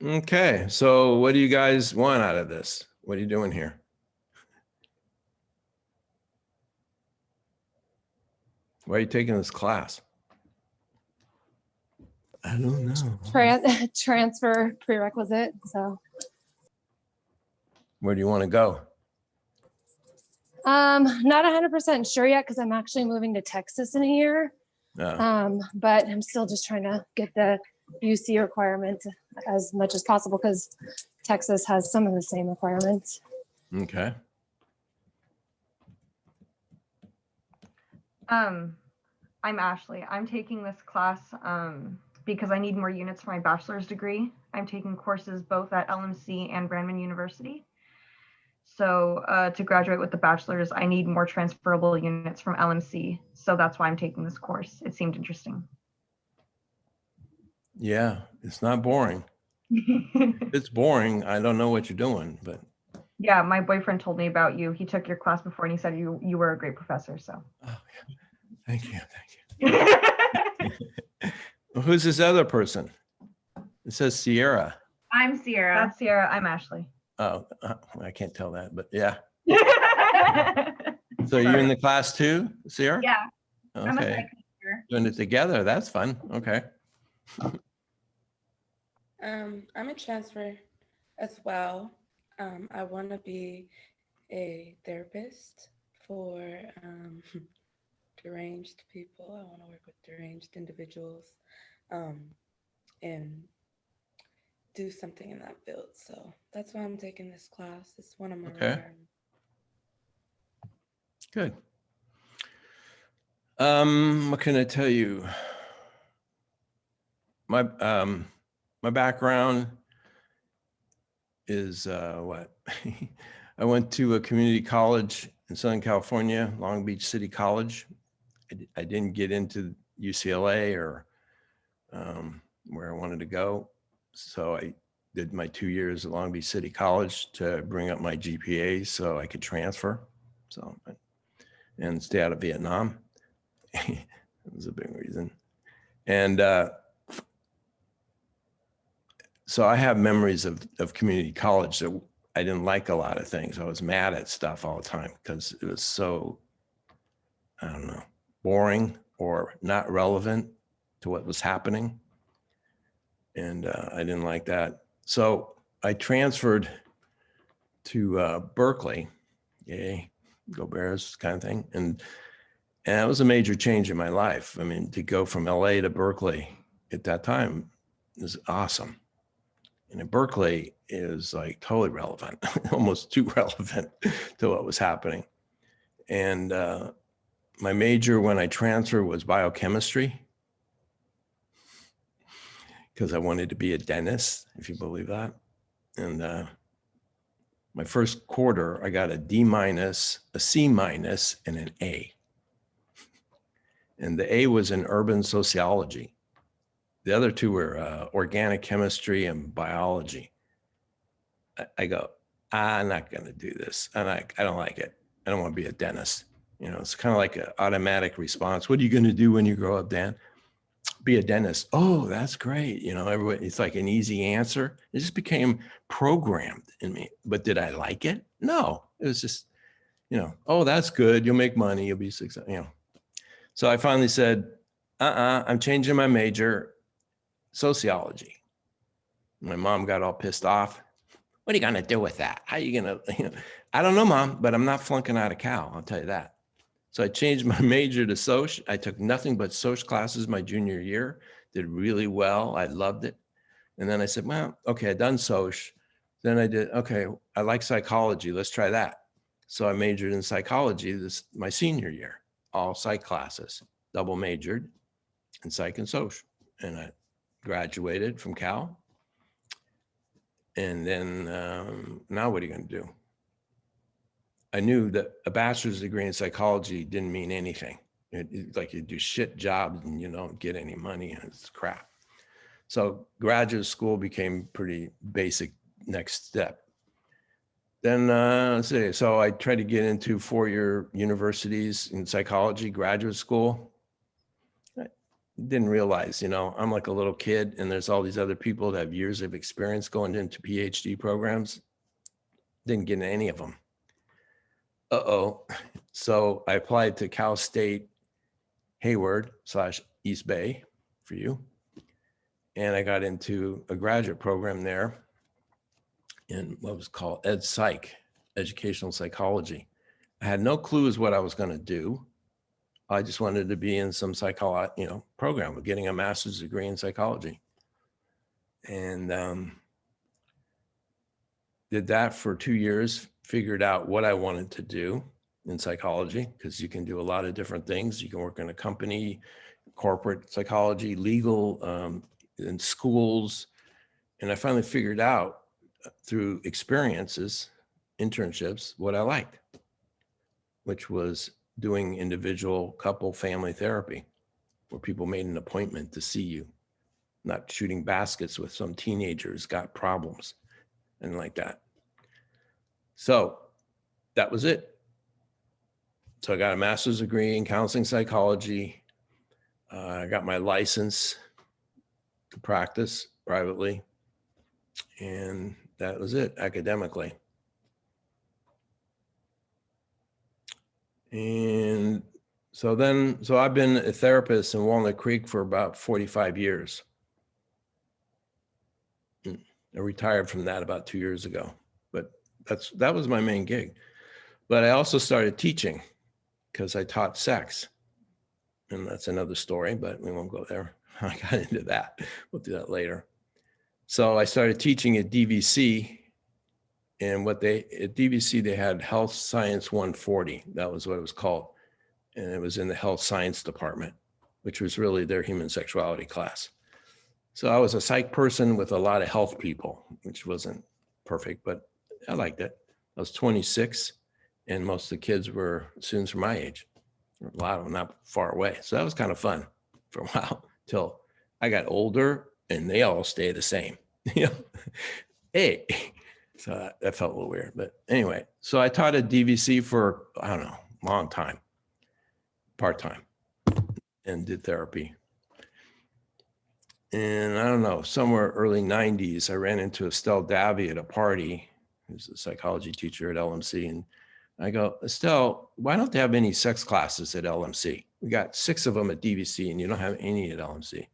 Okay, so what do you guys want out of this? What are you doing here? Why are you taking this class? I don't know. Transfer prerequisite. So Where do you want to go? not 100% sure yet because I'm actually moving to Texas in a year. But I'm still just trying to get the UC requirements as much as possible because Texas has some of the same requirements. Okay. I'm Ashley. I'm taking this class because I need more units for my bachelor's degree. I'm taking courses both at LMC and Brandman University. So to graduate with the bachelor's, I need more transferable units from LMC. So that's why I'm taking this course. It seemed interesting. Yeah, it's not boring. It's boring. I don't know what you're doing, but. Yeah, my boyfriend told me about you. He took your class before and he said you were a great professor. So. Oh, yeah. Thank you. Who's this other person? It says Sierra. I'm Sierra. That's Sierra. I'm Ashley. Oh, I can't tell that, but yeah. So you're in the class too, Sierra? Yeah. I'm a Okay. psych major. Doing it together. That's fun. Okay. I'm a transfer as well. I want to be a therapist for deranged people. I want to work with deranged individuals and do something in that field. So that's why I'm taking this class. It's one of my Okay. requirements. Good. What can I tell you? My background is what? I went to a community college in Southern California, Long Beach City College. I didn't get into UCLA or where I wanted to go. So I did my 2 years at Long Beach City College to bring up my GPA so I could transfer. So, and stay out of Vietnam. That was a big reason. And so I have memories of community college that I didn't like a lot of things. I was mad at stuff all the time because it was so, I don't know, boring or not relevant to what was happening. And I didn't like that. So I transferred to Berkeley, yay, go Bears kind of thing. And that was a major change in my life. I mean, to go from LA to Berkeley at that time was awesome. And in Berkeley is like totally relevant, almost too relevant to what was happening. And my major when I transferred was biochemistry because I wanted to be a dentist, if you believe that. And my first quarter, I got a D-, a C-, and an A. And the A was in urban sociology. The other two were organic chemistry and biology. I go, I'm not going to do this. I don't like it. I don't want to be a dentist. You know, it's kind of like an automatic response. What are you going to do when you grow up, Dan? Be a dentist. Oh, that's great. You know, everybody, it's like an easy answer. It just became programmed in me. But did I like it? No, it was just, you know, oh, that's good. You'll make money. You'll be successful. You know. So I finally said, I'm changing my major, sociology. My mom got all pissed off. What are you going to do with that? How are you going to, you know, I don't know, Mom, but I'm not flunking out of Cal. I'll tell you that. So I changed my major to Soc. I took nothing but Soc classes my junior year, did really well. I loved it. And then I said, well, okay, I've done Soc. Then I did, okay, I like psychology. Let's try that. So I majored in psychology my senior year, all psych classes, double majored in psych and Soc. And I graduated from Cal. And then now what are you going to do? I knew that a bachelor's degree in psychology didn't mean anything. Like you do shit jobs and you don't get any money and it's crap. So graduate school became pretty basic next step. Then let's see, so I tried to get into 4-year universities in psychology, graduate school. I didn't realize, you know, I'm like a little kid and there's all these other people that have years of experience going into PhD programs. Didn't get into any of them. Uh-oh. So I applied to Cal State Hayward / East Bay for you. And I got into a graduate program there in what was called Psych, educational psychology. I had no clue as what I was going to do. I just wanted to be in some psychology, you know, program of getting a master's degree in psychology. And did that for 2 years, figured out what I wanted to do in psychology, because you can do a lot of different things. You can work in a company, corporate psychology, legal, in schools. And I finally figured out through experiences, internships, what I liked, which was doing individual couple family therapy, where people made an appointment to see you, not shooting baskets with some teenagers got problems and like that. So that was it. So I got a master's degree in counseling psychology. I got my license to practice privately. And that was it academically. And so I've been a therapist in Walnut Creek for about 45 years. I retired from that about 2 years ago, but that was my main gig. But I also started teaching because I taught sex. And that's another story, but we won't go there. I got into that. We'll do that later. So I started teaching at DVC, and at DVC, they had Health Science 140. That was what it was called. And it was in the health science department, which was really their human sexuality class. So I was a psych person with a lot of health people, which wasn't perfect, but I liked it. I was 26, and most of the kids were students from my age. A lot of them not far away. So that was kind of fun for a while till I got older and they all stay the same. Hey, so that felt a little weird, but anyway, so I taught at DVC for, I don't know, a long time, part-time, and did therapy. And I don't know, somewhere early 90s, I ran into Estelle Davy at a party, who's a psychology teacher at LMC. And I go, Estelle, why don't they have any sex classes at LMC? We got 6 of them at DVC and you don't have any at LMC.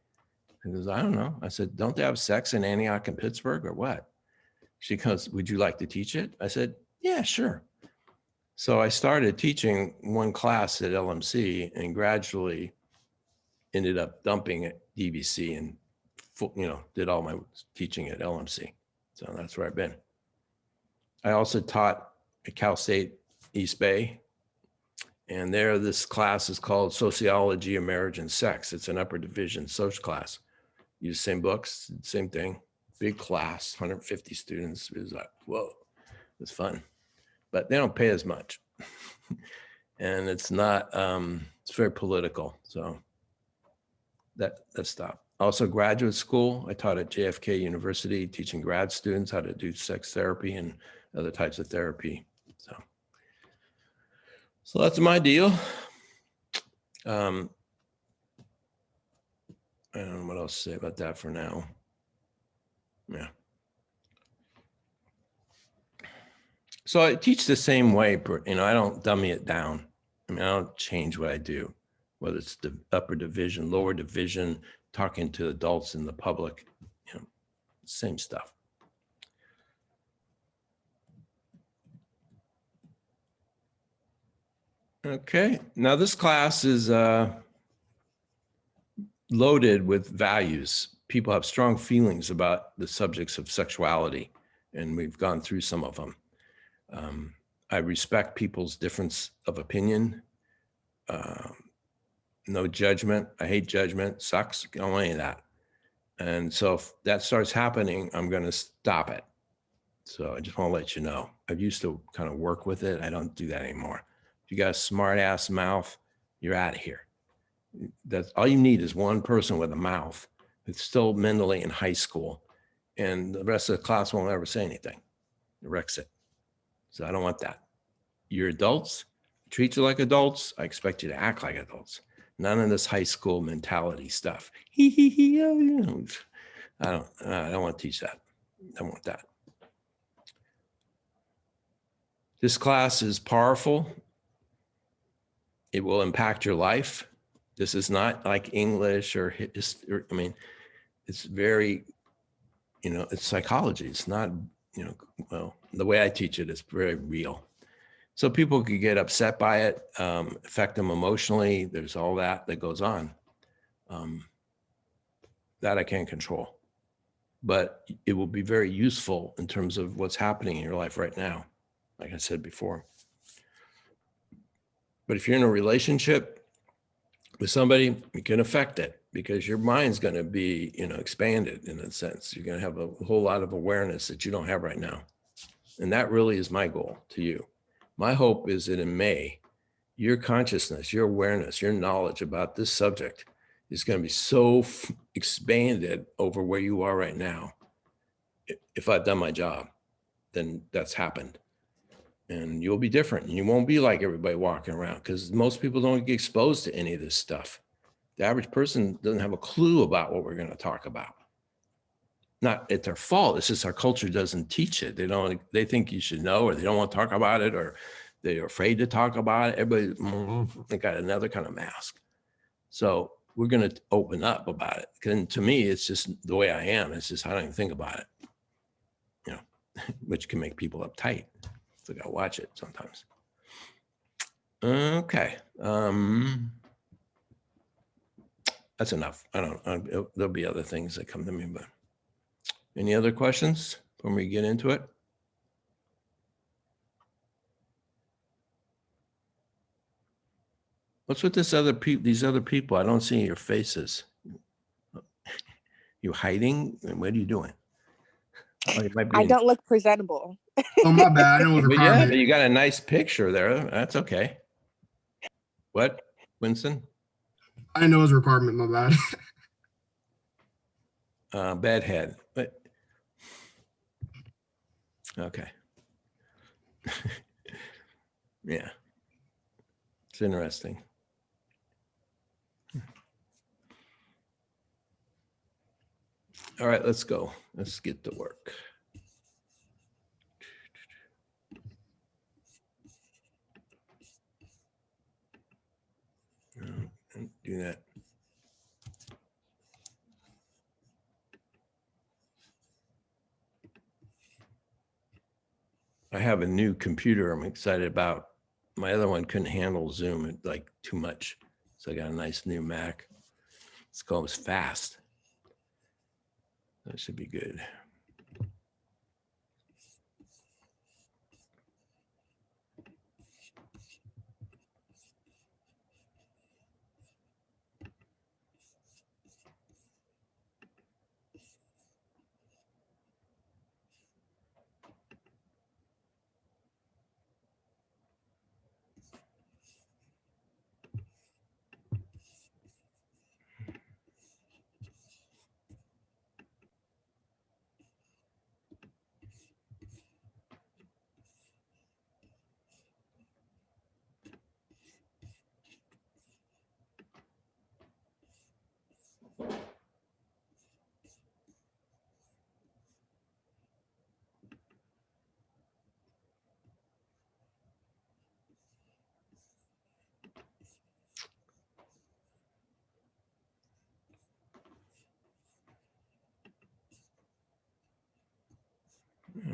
He goes, I don't know. I said, don't they have sex in Antioch and Pittsburgh or what? She goes, would you like to teach it? I said, yeah, sure. So I started teaching one class at LMC and gradually ended up dumping at DVC and, did all my teaching at LMC. So that's where I've been. I also taught at Cal State East Bay. And there, this class is called Sociology of Marriage and Sex. It's an upper division social class. Use the same books, same thing. Big class, 150 students. It was like, whoa, it was fun. But they don't pay as much. And it's not, it's very political. So that stopped. Also graduate school. I taught at JFK University, teaching grad students how to do sex therapy and other types of therapy. So that's my deal. I don't know what else to say about that for now. Yeah. So I teach the same way, I don't dummy it down. I mean, I don't change what I do, whether it's the upper division, lower division, talking to adults in the public, same stuff. Okay, now this class is loaded with values. People have strong feelings about the subjects of sexuality, and we've gone through some of them. I respect people's difference of opinion. No judgment. I hate judgment. Sucks. I don't want any of that. And so if that starts happening, I'm going to stop it. So I just want to let you know. I used to kind of work with it. I don't do that anymore. If you got a smart ass mouth, you're out of here. That's all you need is one person with a mouth who's still mentally in high school, and the rest of the class won't ever say anything. It wrecks it. So I don't want that. You're adults, treat you like adults. I expect you to act like adults. None of this high school mentality stuff. I don't want to teach that. I don't want that. This class is powerful. It will impact your life. This is not like English or history. I mean, it's very, it's psychology. It's not, well, the way I teach it is very real. So people could get upset by it, affect them emotionally. There's all that goes on. That I can't control. But it will be very useful in terms of what's happening in your life right now, like I said before. But if you're in a relationship with somebody, it can affect it because your mind's going to be, expanded in a sense. You're going to have a whole lot of awareness that you don't have right now. And that really is my goal to you. My hope is that in May, your consciousness, your awareness, your knowledge about this subject is going to be so expanded over where you are right now. If I've done my job, then that's happened. And you'll be different. You won't be like everybody walking around because most people don't get exposed to any of this stuff. The average person doesn't have a clue about what we're going to talk about. not at their fault. It's just our culture doesn't teach it. They think you should know, or they don't want to talk about it, or they're afraid to talk about it. Everybody, they got another kind of mask. So we're going to open up about it. And to me, it's just the way I am. It's just, I don't even think about it, you know, which can make people uptight. So I got to watch it sometimes. Okay. That's enough. There'll be other things that come to me, but any other questions when we get into it? What's with these other people? I don't see your faces. You hiding? What are you doing? Oh, you might be I don't look presentable. Oh, my bad. I know it was a But yeah, requirement. but you got a nice picture there. That's okay. What, Winston? I didn't know it was a requirement. My bad. Bad head. But okay. Yeah. It's interesting. All right, let's go. Let's get to work. Do that. I have a new computer I'm excited about. My other one couldn't handle Zoom, like too much. So I got a nice new Mac. It's called fast. That should be good.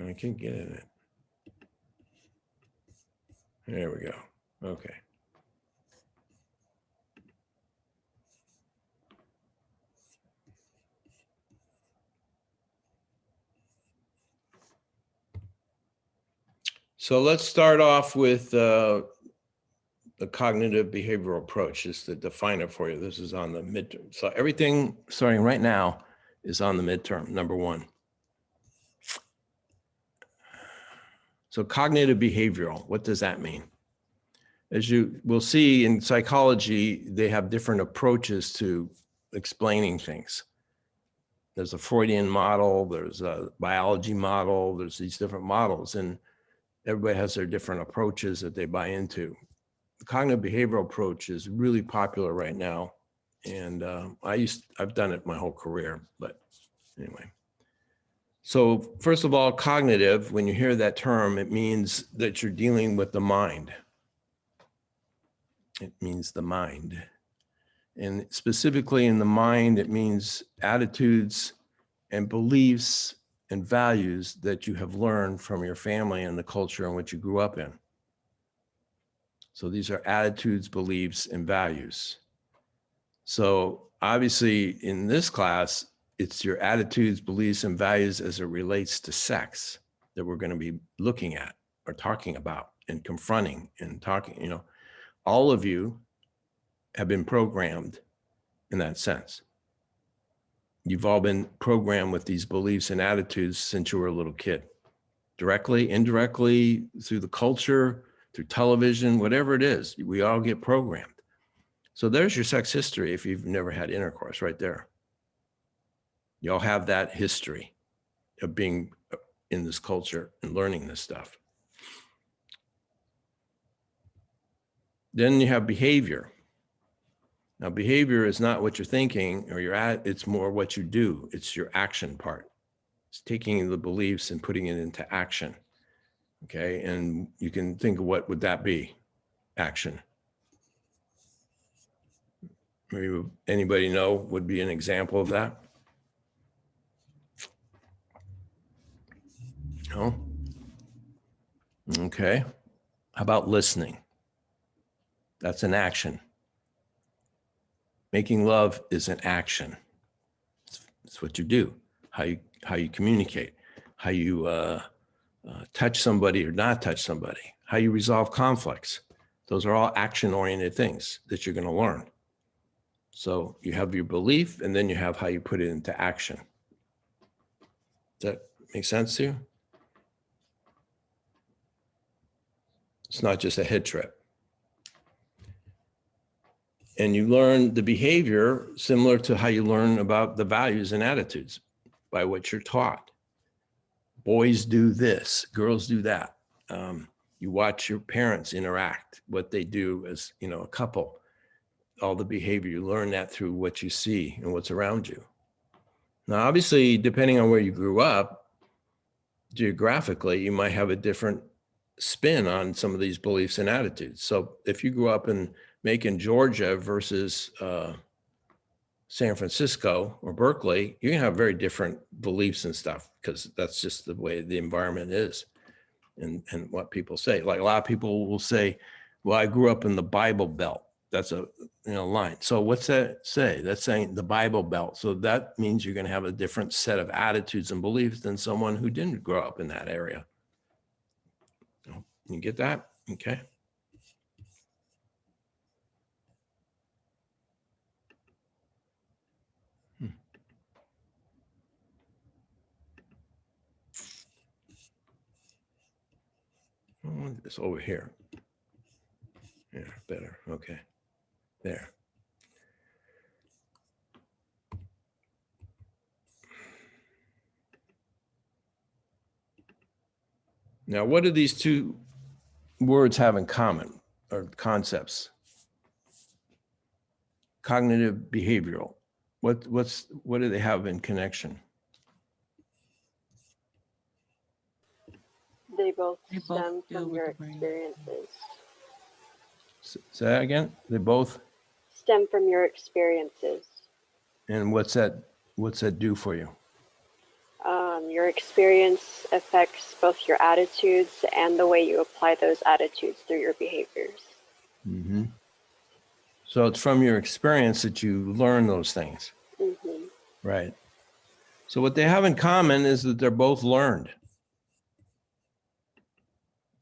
I can get it. There we go. Okay. So let's start off with the cognitive behavioral approach, just to define it for you. This is on the midterm. So everything starting right now is on the midterm, number one. So cognitive behavioral, what does that mean? As you will see in psychology, they have different approaches to explaining things. There's a Freudian model, there's a biology model, there's these different models, and everybody has their different approaches that they buy into. The cognitive behavioral approach is really popular right now. And I've done it my whole career, but anyway. So first of all, cognitive, when you hear that term, it means that you're dealing with the mind. It means the mind. And specifically in the mind, it means attitudes and beliefs and values that you have learned from your family and the culture in which you grew up in. So these are attitudes, beliefs, and values. So obviously in this class, it's your attitudes, beliefs, and values as it relates to sex that we're going to be looking at or talking about and confronting and talking, you know, all of you have been programmed in that sense. You've all been programmed with these beliefs and attitudes since you were a little kid, directly, indirectly, through the culture, through television, whatever it is, we all get programmed. So there's your sex history if you've never had intercourse right there. You all have that history of being in this culture and learning this stuff. Then you have behavior. Now, behavior is not what you're thinking or it's more what you do. It's your action part. It's taking the beliefs and putting it into action. Okay, and you can think of what would that be? Action. Maybe anybody know would be an example of that? No? Okay. How about listening? That's an action. Making love is an action. It's what you do, how you communicate, how you touch somebody or not touch somebody, how you resolve conflicts. Those are all action-oriented things that you're going to learn. So you have your belief, and then you have how you put it into action. Does that make sense to you? It's not just a head trip. And you learn the behavior similar to how you learn about the values and attitudes by what you're taught. Boys do this, girls do that. You watch your parents interact, what they do as, you know, a couple, all the behavior, you learn that through what you see and what's around you. Now, obviously, depending on where you grew up, geographically, you might have a different spin on some of these beliefs and attitudes. So if you grew up in Macon, Georgia versus San Francisco or Berkeley, you're gonna have very different beliefs and stuff, because that's just the way the environment is and what people say. Like a lot of people will say, well, I grew up in the Bible Belt. That's a line. So what's that say? That's saying the Bible Belt. So that means you're gonna have a different set of attitudes and beliefs than someone who didn't grow up in that area. You get that? Okay. It's over here. Yeah, better. Okay. There. Now, what do these two words have in common, or concepts? Cognitive behavioral. What do they have in connection? They both stem from your experiences. Say that again? They both Stem from your experiences. And what's that do for you? Your experience affects both your attitudes and the way you apply those attitudes through your behaviors. Mm-hmm. So it's from your experience that you learn those things. Mm-hmm. Right. So what they have in common is that they're both learned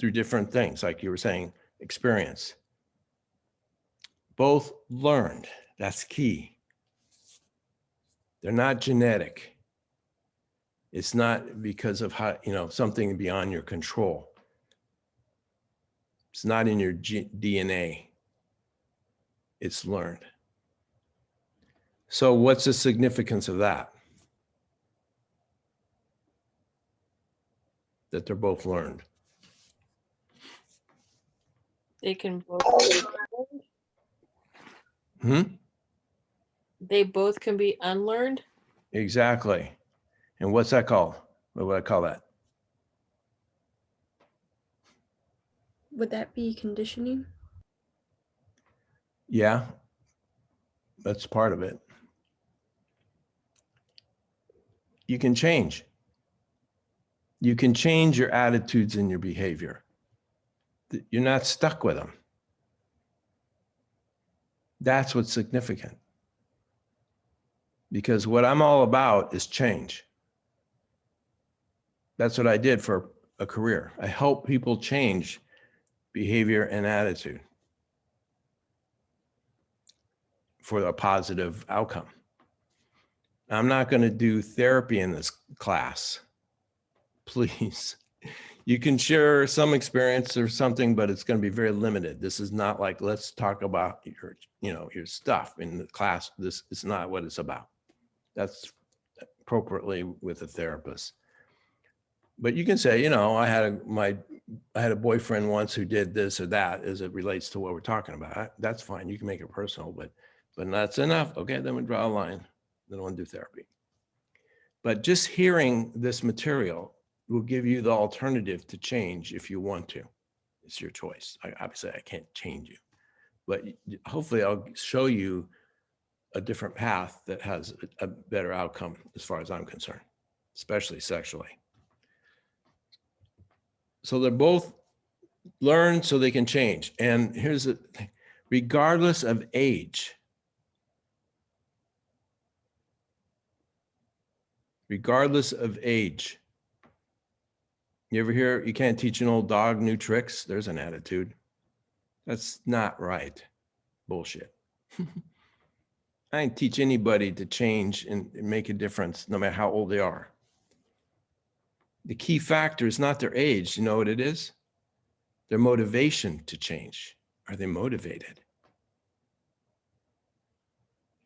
through different things, like you were saying, experience. Both learned. That's key. They're not genetic. It's not because of how, something beyond your control. It's not in your DNA. It's learned. So what's the significance of that? That they're both learned. They can both They both can be unlearned? Exactly. And what's that called? What would I call that? Would that be conditioning? Yeah, that's part of it. You can change. You can change your attitudes and your behavior. You're not stuck with them. That's what's significant. Because what I'm all about is change. That's what I did for a career. I help people change behavior and attitude for a positive outcome. I'm not going to do therapy in this class. Please. You can share some experience or something, but it's going to be very limited. This is not like, let's talk about your stuff in the class. This is not what it's about. That's appropriately with a therapist. But you can say, I had a boyfriend once who did this or that as it relates to what we're talking about. That's fine. You can make it personal, but that's enough. Okay, then we draw a line. Then I want to do therapy. But just hearing this material will give you the alternative to change if you want to. It's your choice. Obviously, I can't change you, but hopefully I'll show you a different path that has a better outcome as far as I'm concerned, especially sexually. So they're both learned so they can change. And here's the thing, regardless of age, regardless of age. You ever hear, you can't teach an old dog new tricks? There's an attitude. That's not right. Bullshit. I didn't teach anybody to change and make a difference, no matter how old they are. The key factor is not their age. You know what it is? Their motivation to change. Are they motivated?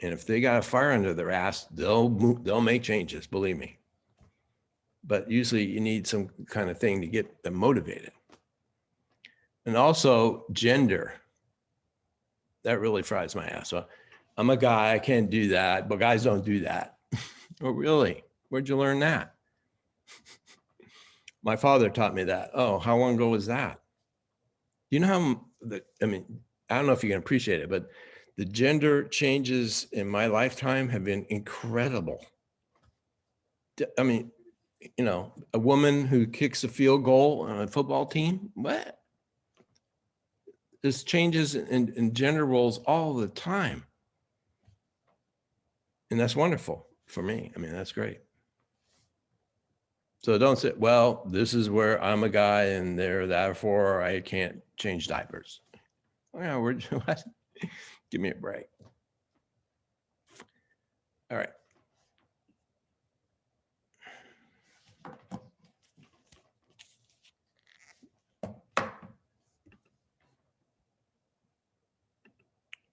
And if they got a fire under their ass, they'll make changes, believe me. But usually you need some kind of thing to get them motivated. And also gender. That really fries my ass. So I'm a guy, I can't do that, but guys don't do that. Oh, really? Where'd you learn that? My father taught me that. Oh, how long ago was that? You know how, I mean, I don't know if you can appreciate it, but the gender changes in my lifetime have been incredible. I mean, you know, a woman who kicks a field goal on a football team, what? There's changes in gender roles all the time. And that's wonderful for me. I mean, that's great. So don't say, well, this is where I'm a guy and therefore I can't change diapers. Oh, yeah, what? Give me a break. All right.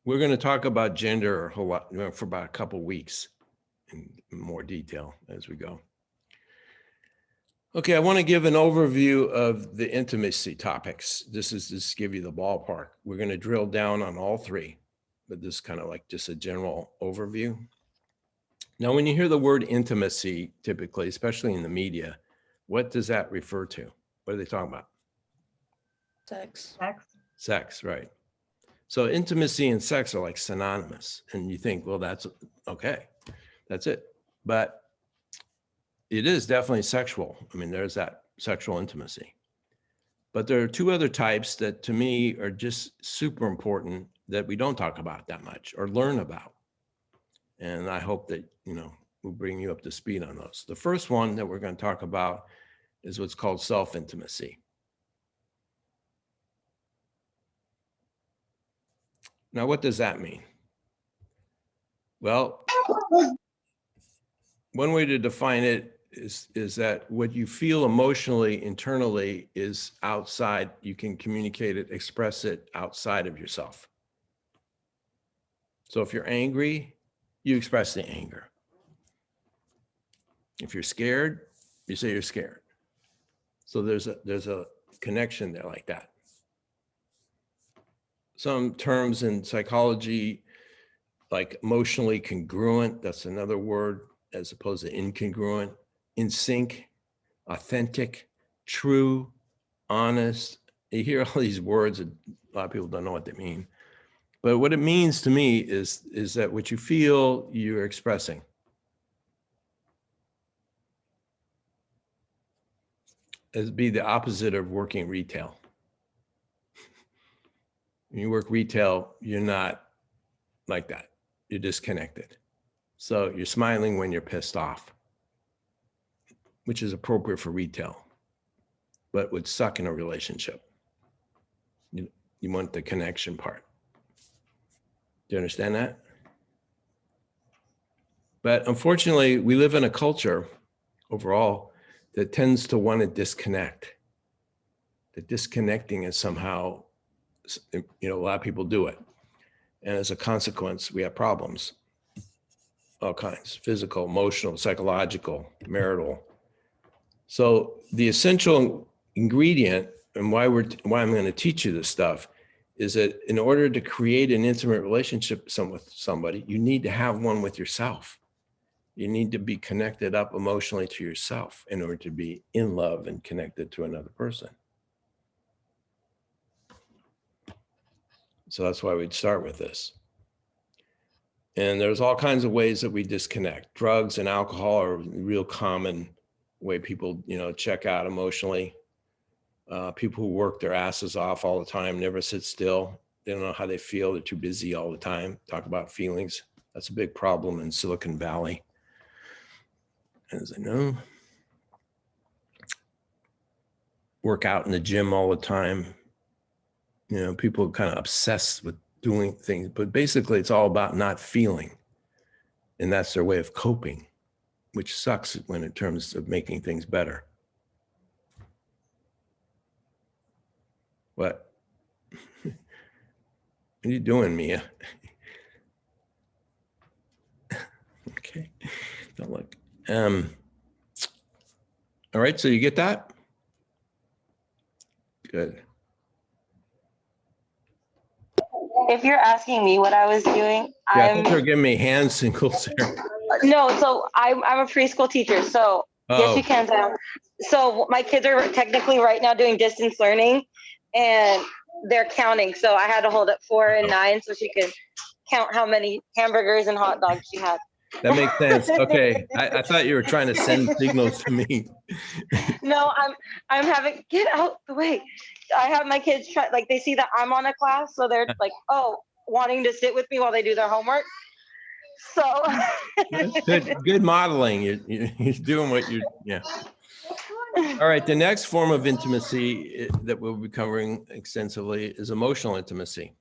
We're going to talk about gender a whole lot for about a couple of weeks in more detail as we go. Okay, I want to give an overview of the intimacy topics. This is just give you the ballpark. We're going to drill down on all three, but this is kind of like just a general overview. Now, when you hear the word intimacy, typically, especially in the media, what does that refer to? What are they talking about? Sex. Sex, right. So intimacy and sex are like synonymous. And you think, well, that's okay. That's it. But it is definitely sexual. I mean, there's that sexual intimacy. But there are two other types that to me are just super important that we don't talk about that much or learn about. And I hope that, you know, we'll bring you up to speed on those. The first one that we're going to talk about is what's called self-intimacy. Now, what does that mean? Well, one way to define it is that what you feel emotionally, internally is outside. You can communicate it, express it outside of yourself. So if you're angry, you express the anger. If you're scared, you say you're scared. So there's a connection there like that. Some terms in psychology, like emotionally congruent, that's another word as opposed to incongruent, in sync, authentic, true, honest. You hear all these words, and a lot of people don't know what they mean. But what it means to me is that what you feel, you're expressing. It'd be the opposite of working retail. When you work retail, you're not like that. You're disconnected. So you're smiling when you're pissed off, which is appropriate for retail, but would suck in a relationship. You want the connection part. Do you understand that? But unfortunately, we live in a culture overall that tends to want to disconnect. The disconnecting is somehow, you know, a lot of people do it. And as a consequence, we have problems, all kinds, physical, emotional, psychological, marital. So the essential ingredient and why I'm going to teach you this stuff is that in order to create an intimate relationship with somebody, you need to have one with yourself. You need to be connected up emotionally to yourself in order to be in love and connected to another person. So that's why we'd start with this. And there's all kinds of ways that we disconnect. Drugs and alcohol are a real common way people, check out emotionally. People who work their asses off all the time, never sit still. They don't know how they feel. They're too busy all the time. Talk about feelings. That's a big problem in Silicon Valley. As I know, work out in the gym all the time. People are kind of obsessed with doing things, but basically it's all about not feeling. And that's their way of coping, which sucks when in terms of making things better. What? What are you doing, Mia? Okay, don't look. All right, so you get that? Good. If you're asking me what I was doing, Yeah, I think they're giving me hand signals there. no. So I'm a preschool teacher. So yes, you can. So my kids are technically right now doing distance learning, and they're counting. So I had to hold up 4 and 9 so she could count how many hamburgers and hot dogs she had. That makes sense. Okay, I thought you were trying to send signals to me. No, I'm having, get out the way. I have my kids try, like they see that I'm on a class, so they're like, oh, wanting to sit with me while they do their homework. So good modeling. You're doing what you're, yeah. All right, the next form of intimacy that we'll be covering extensively is emotional intimacy.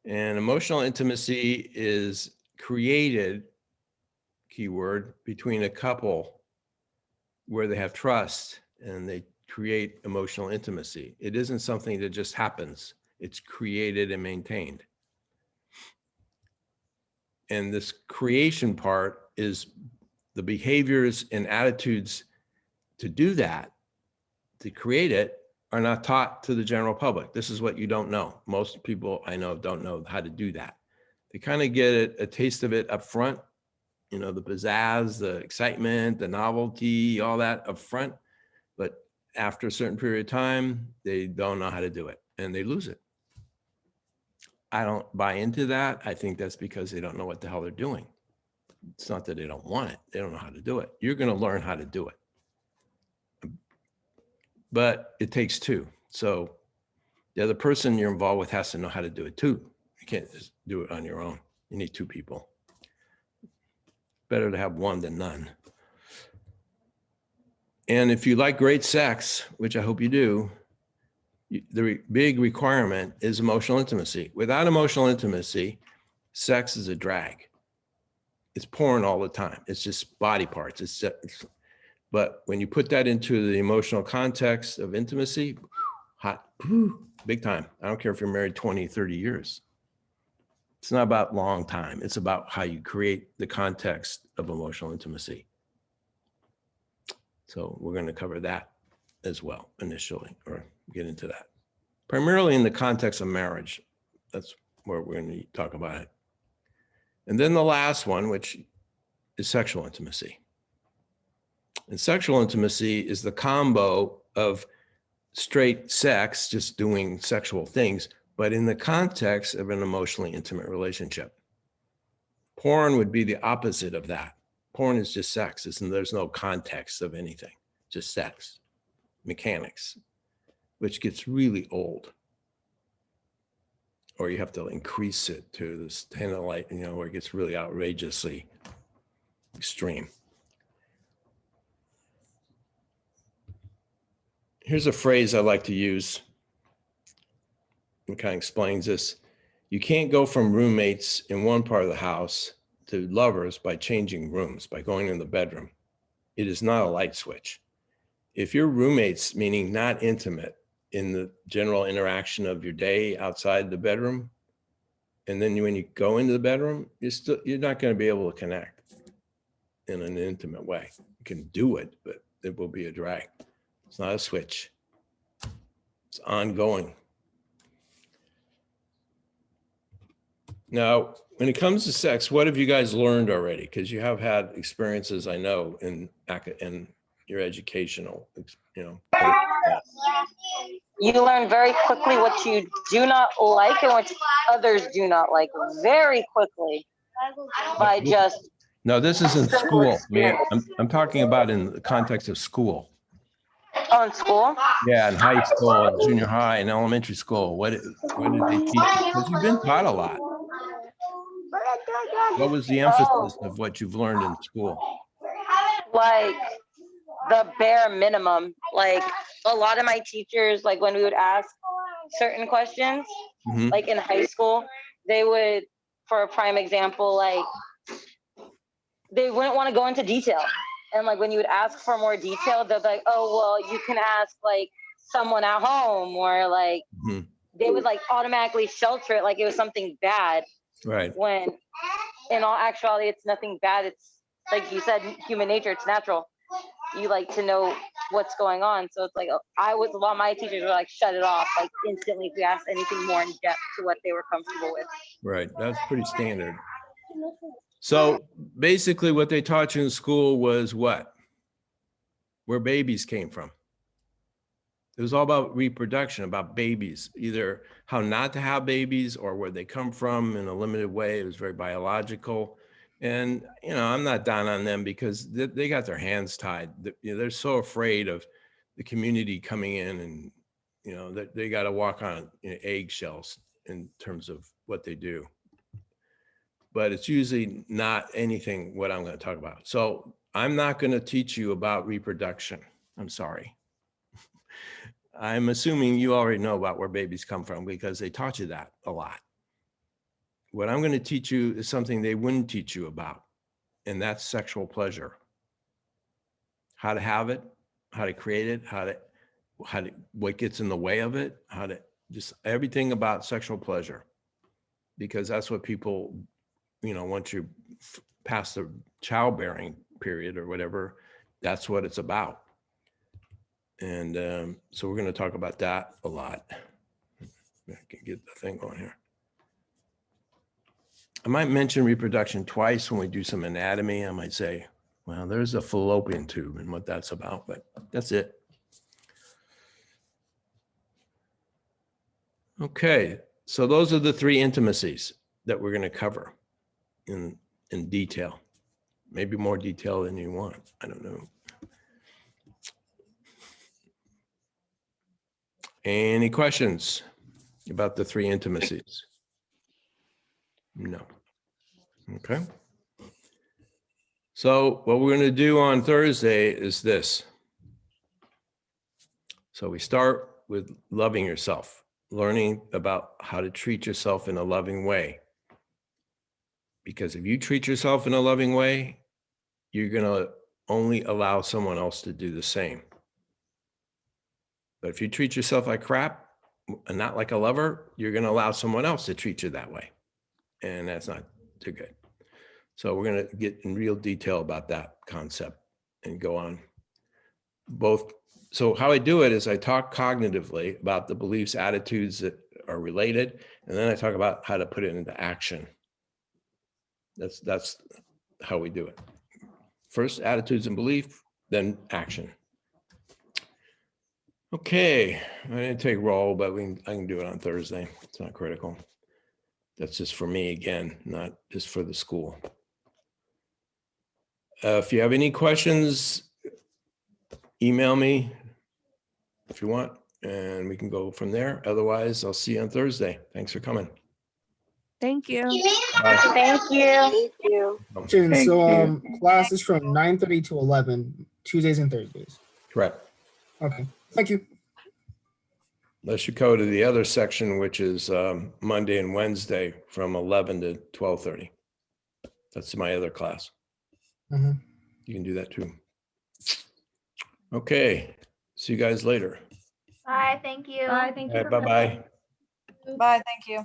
And emotional intimacy is created, keyword, between a couple where they have trust and they create emotional intimacy. It isn't something that just happens. It's created and maintained. And this creation part is the behaviors and attitudes to do that, to create it, are not taught to the general public. This is what you don't know. Most people I know don't know how to do that. They kind of get a taste of it up front, the pizzazz, the excitement, the novelty, all that up front. But after a certain period of time, they don't know how to do it and they lose it. I don't buy into that. I think that's because they don't know what the hell they're doing. It's not that they don't want it. They don't know how to do it. You're going to learn how to do it. But it takes two. So the other person you're involved with has to know how to do it too. You can't just do it on your own. You need two people. Better to have one than none. And if you like great sex, which I hope you do, the big requirement is emotional intimacy. Without emotional intimacy, sex is a drag. It's porn all the time. It's just body parts. But when you put that into the emotional context of intimacy, hot, big time. I don't care if you're married 20, 30 years. It's not about long time. It's about how you create the context of emotional intimacy. So we're going to cover that as well initially, or get into that. Primarily in the context of marriage. That's where we're going to talk about it. And then the last one, which is sexual intimacy. And sexual intimacy is the combo of straight sex, just doing sexual things, but in the context of an emotionally intimate relationship. Porn would be the opposite of that. Porn is just sex. There's no context of anything, just sex, mechanics, which gets really old. Or you have to increase it to this kind of like, where it gets really outrageously extreme. Here's a phrase I like to use. It kind of explains this. You can't go from roommates in one part of the house to lovers by changing rooms, by going in the bedroom. It is not a light switch. If you're roommates, meaning not intimate in the general interaction of your day outside the bedroom, and then when you go into the bedroom, you're not going to be able to connect in an intimate way. You can do it, but it will be a drag. It's not a switch. It's ongoing. Now, when it comes to sex, what have you guys learned already? Because you have had experiences, I know, in your educational, You learn very quickly what you do not like and what others do not like very quickly by just. No, this is in simple school. Man, experience. I'm talking about in the context of school. Oh, in school? Yeah, in high school, and junior high, and elementary school. What did they teach you? Because you've been taught a lot. What was the emphasis of what you've learned in school? Like the bare minimum. Like a lot of my teachers, like when we would ask certain questions, like in high school, they would, for a prime example, like they wouldn't want to go into detail. And like when you would ask for more detail, they're like, oh, well, you can ask like someone at home, or like they would like automatically shelter it like it was something bad. Right. When in all actuality, it's nothing bad. It's like you said, human nature, it's natural. You like to know what's going on. So it's like, a lot of my teachers were like, shut it off, like instantly if you ask anything more in depth to what they were comfortable with. Right. That's pretty standard. So basically what they taught you in school was what? Where babies came from. It was all about reproduction, about babies, either how not to have babies or where they come from in a limited way. It was very biological. And, I'm not down on them because they got their hands tied. They're so afraid of the community coming in and, they got to walk on eggshells in terms of what they do. But it's usually not anything what I'm going to talk about. So I'm not going to teach you about reproduction. I'm sorry. I'm assuming you already know about where babies come from because they taught you that a lot. What I'm going to teach you is something they wouldn't teach you about, and that's sexual pleasure. How to have it, how to create it, what gets in the way of it, just everything about sexual pleasure, because that's what people, once you pass the childbearing period or whatever, that's what it's about. And so we're going to talk about that a lot. I can get the thing going here. I might mention reproduction twice when we do some anatomy. I might say, well, there's a fallopian tube and what that's about, but that's it. Okay, so those are the three intimacies that we're going to cover in detail. Maybe more detail than you want. I don't know. Any questions about the three intimacies? No. Okay. So what we're going to do on Thursday is this. So we start with loving yourself, learning about how to treat yourself in a loving way. Because if you treat yourself in a loving way, you're going to only allow someone else to do the same. But if you treat yourself like crap and not like a lover, you're going to allow someone else to treat you that way. And that's not too good. So we're going to get in real detail about that concept and go on both. So how I do it is I talk cognitively about the beliefs, attitudes that are related, and then I talk about how to put it into action. That's how we do it. First, attitudes and belief, then action. Okay, I didn't take roll, but I can do it on Thursday. It's not critical. That's just for me again, not just for the school. If you have any questions, email me if you want, and we can go from there. Otherwise, I'll see you on Thursday. Thanks for coming. Thank you. Bye. Thank you. Thank you. So class is from 9:30 to 11, Tuesdays and Thursdays. Correct. Okay, thank you. Let's you go to the other section, which is Monday and Wednesday from 11 to 12:30. That's my other class. Mhm. You can do that too. Okay, see you guys later. Bye, thank you. Bye, bye-bye. Bye, thank you.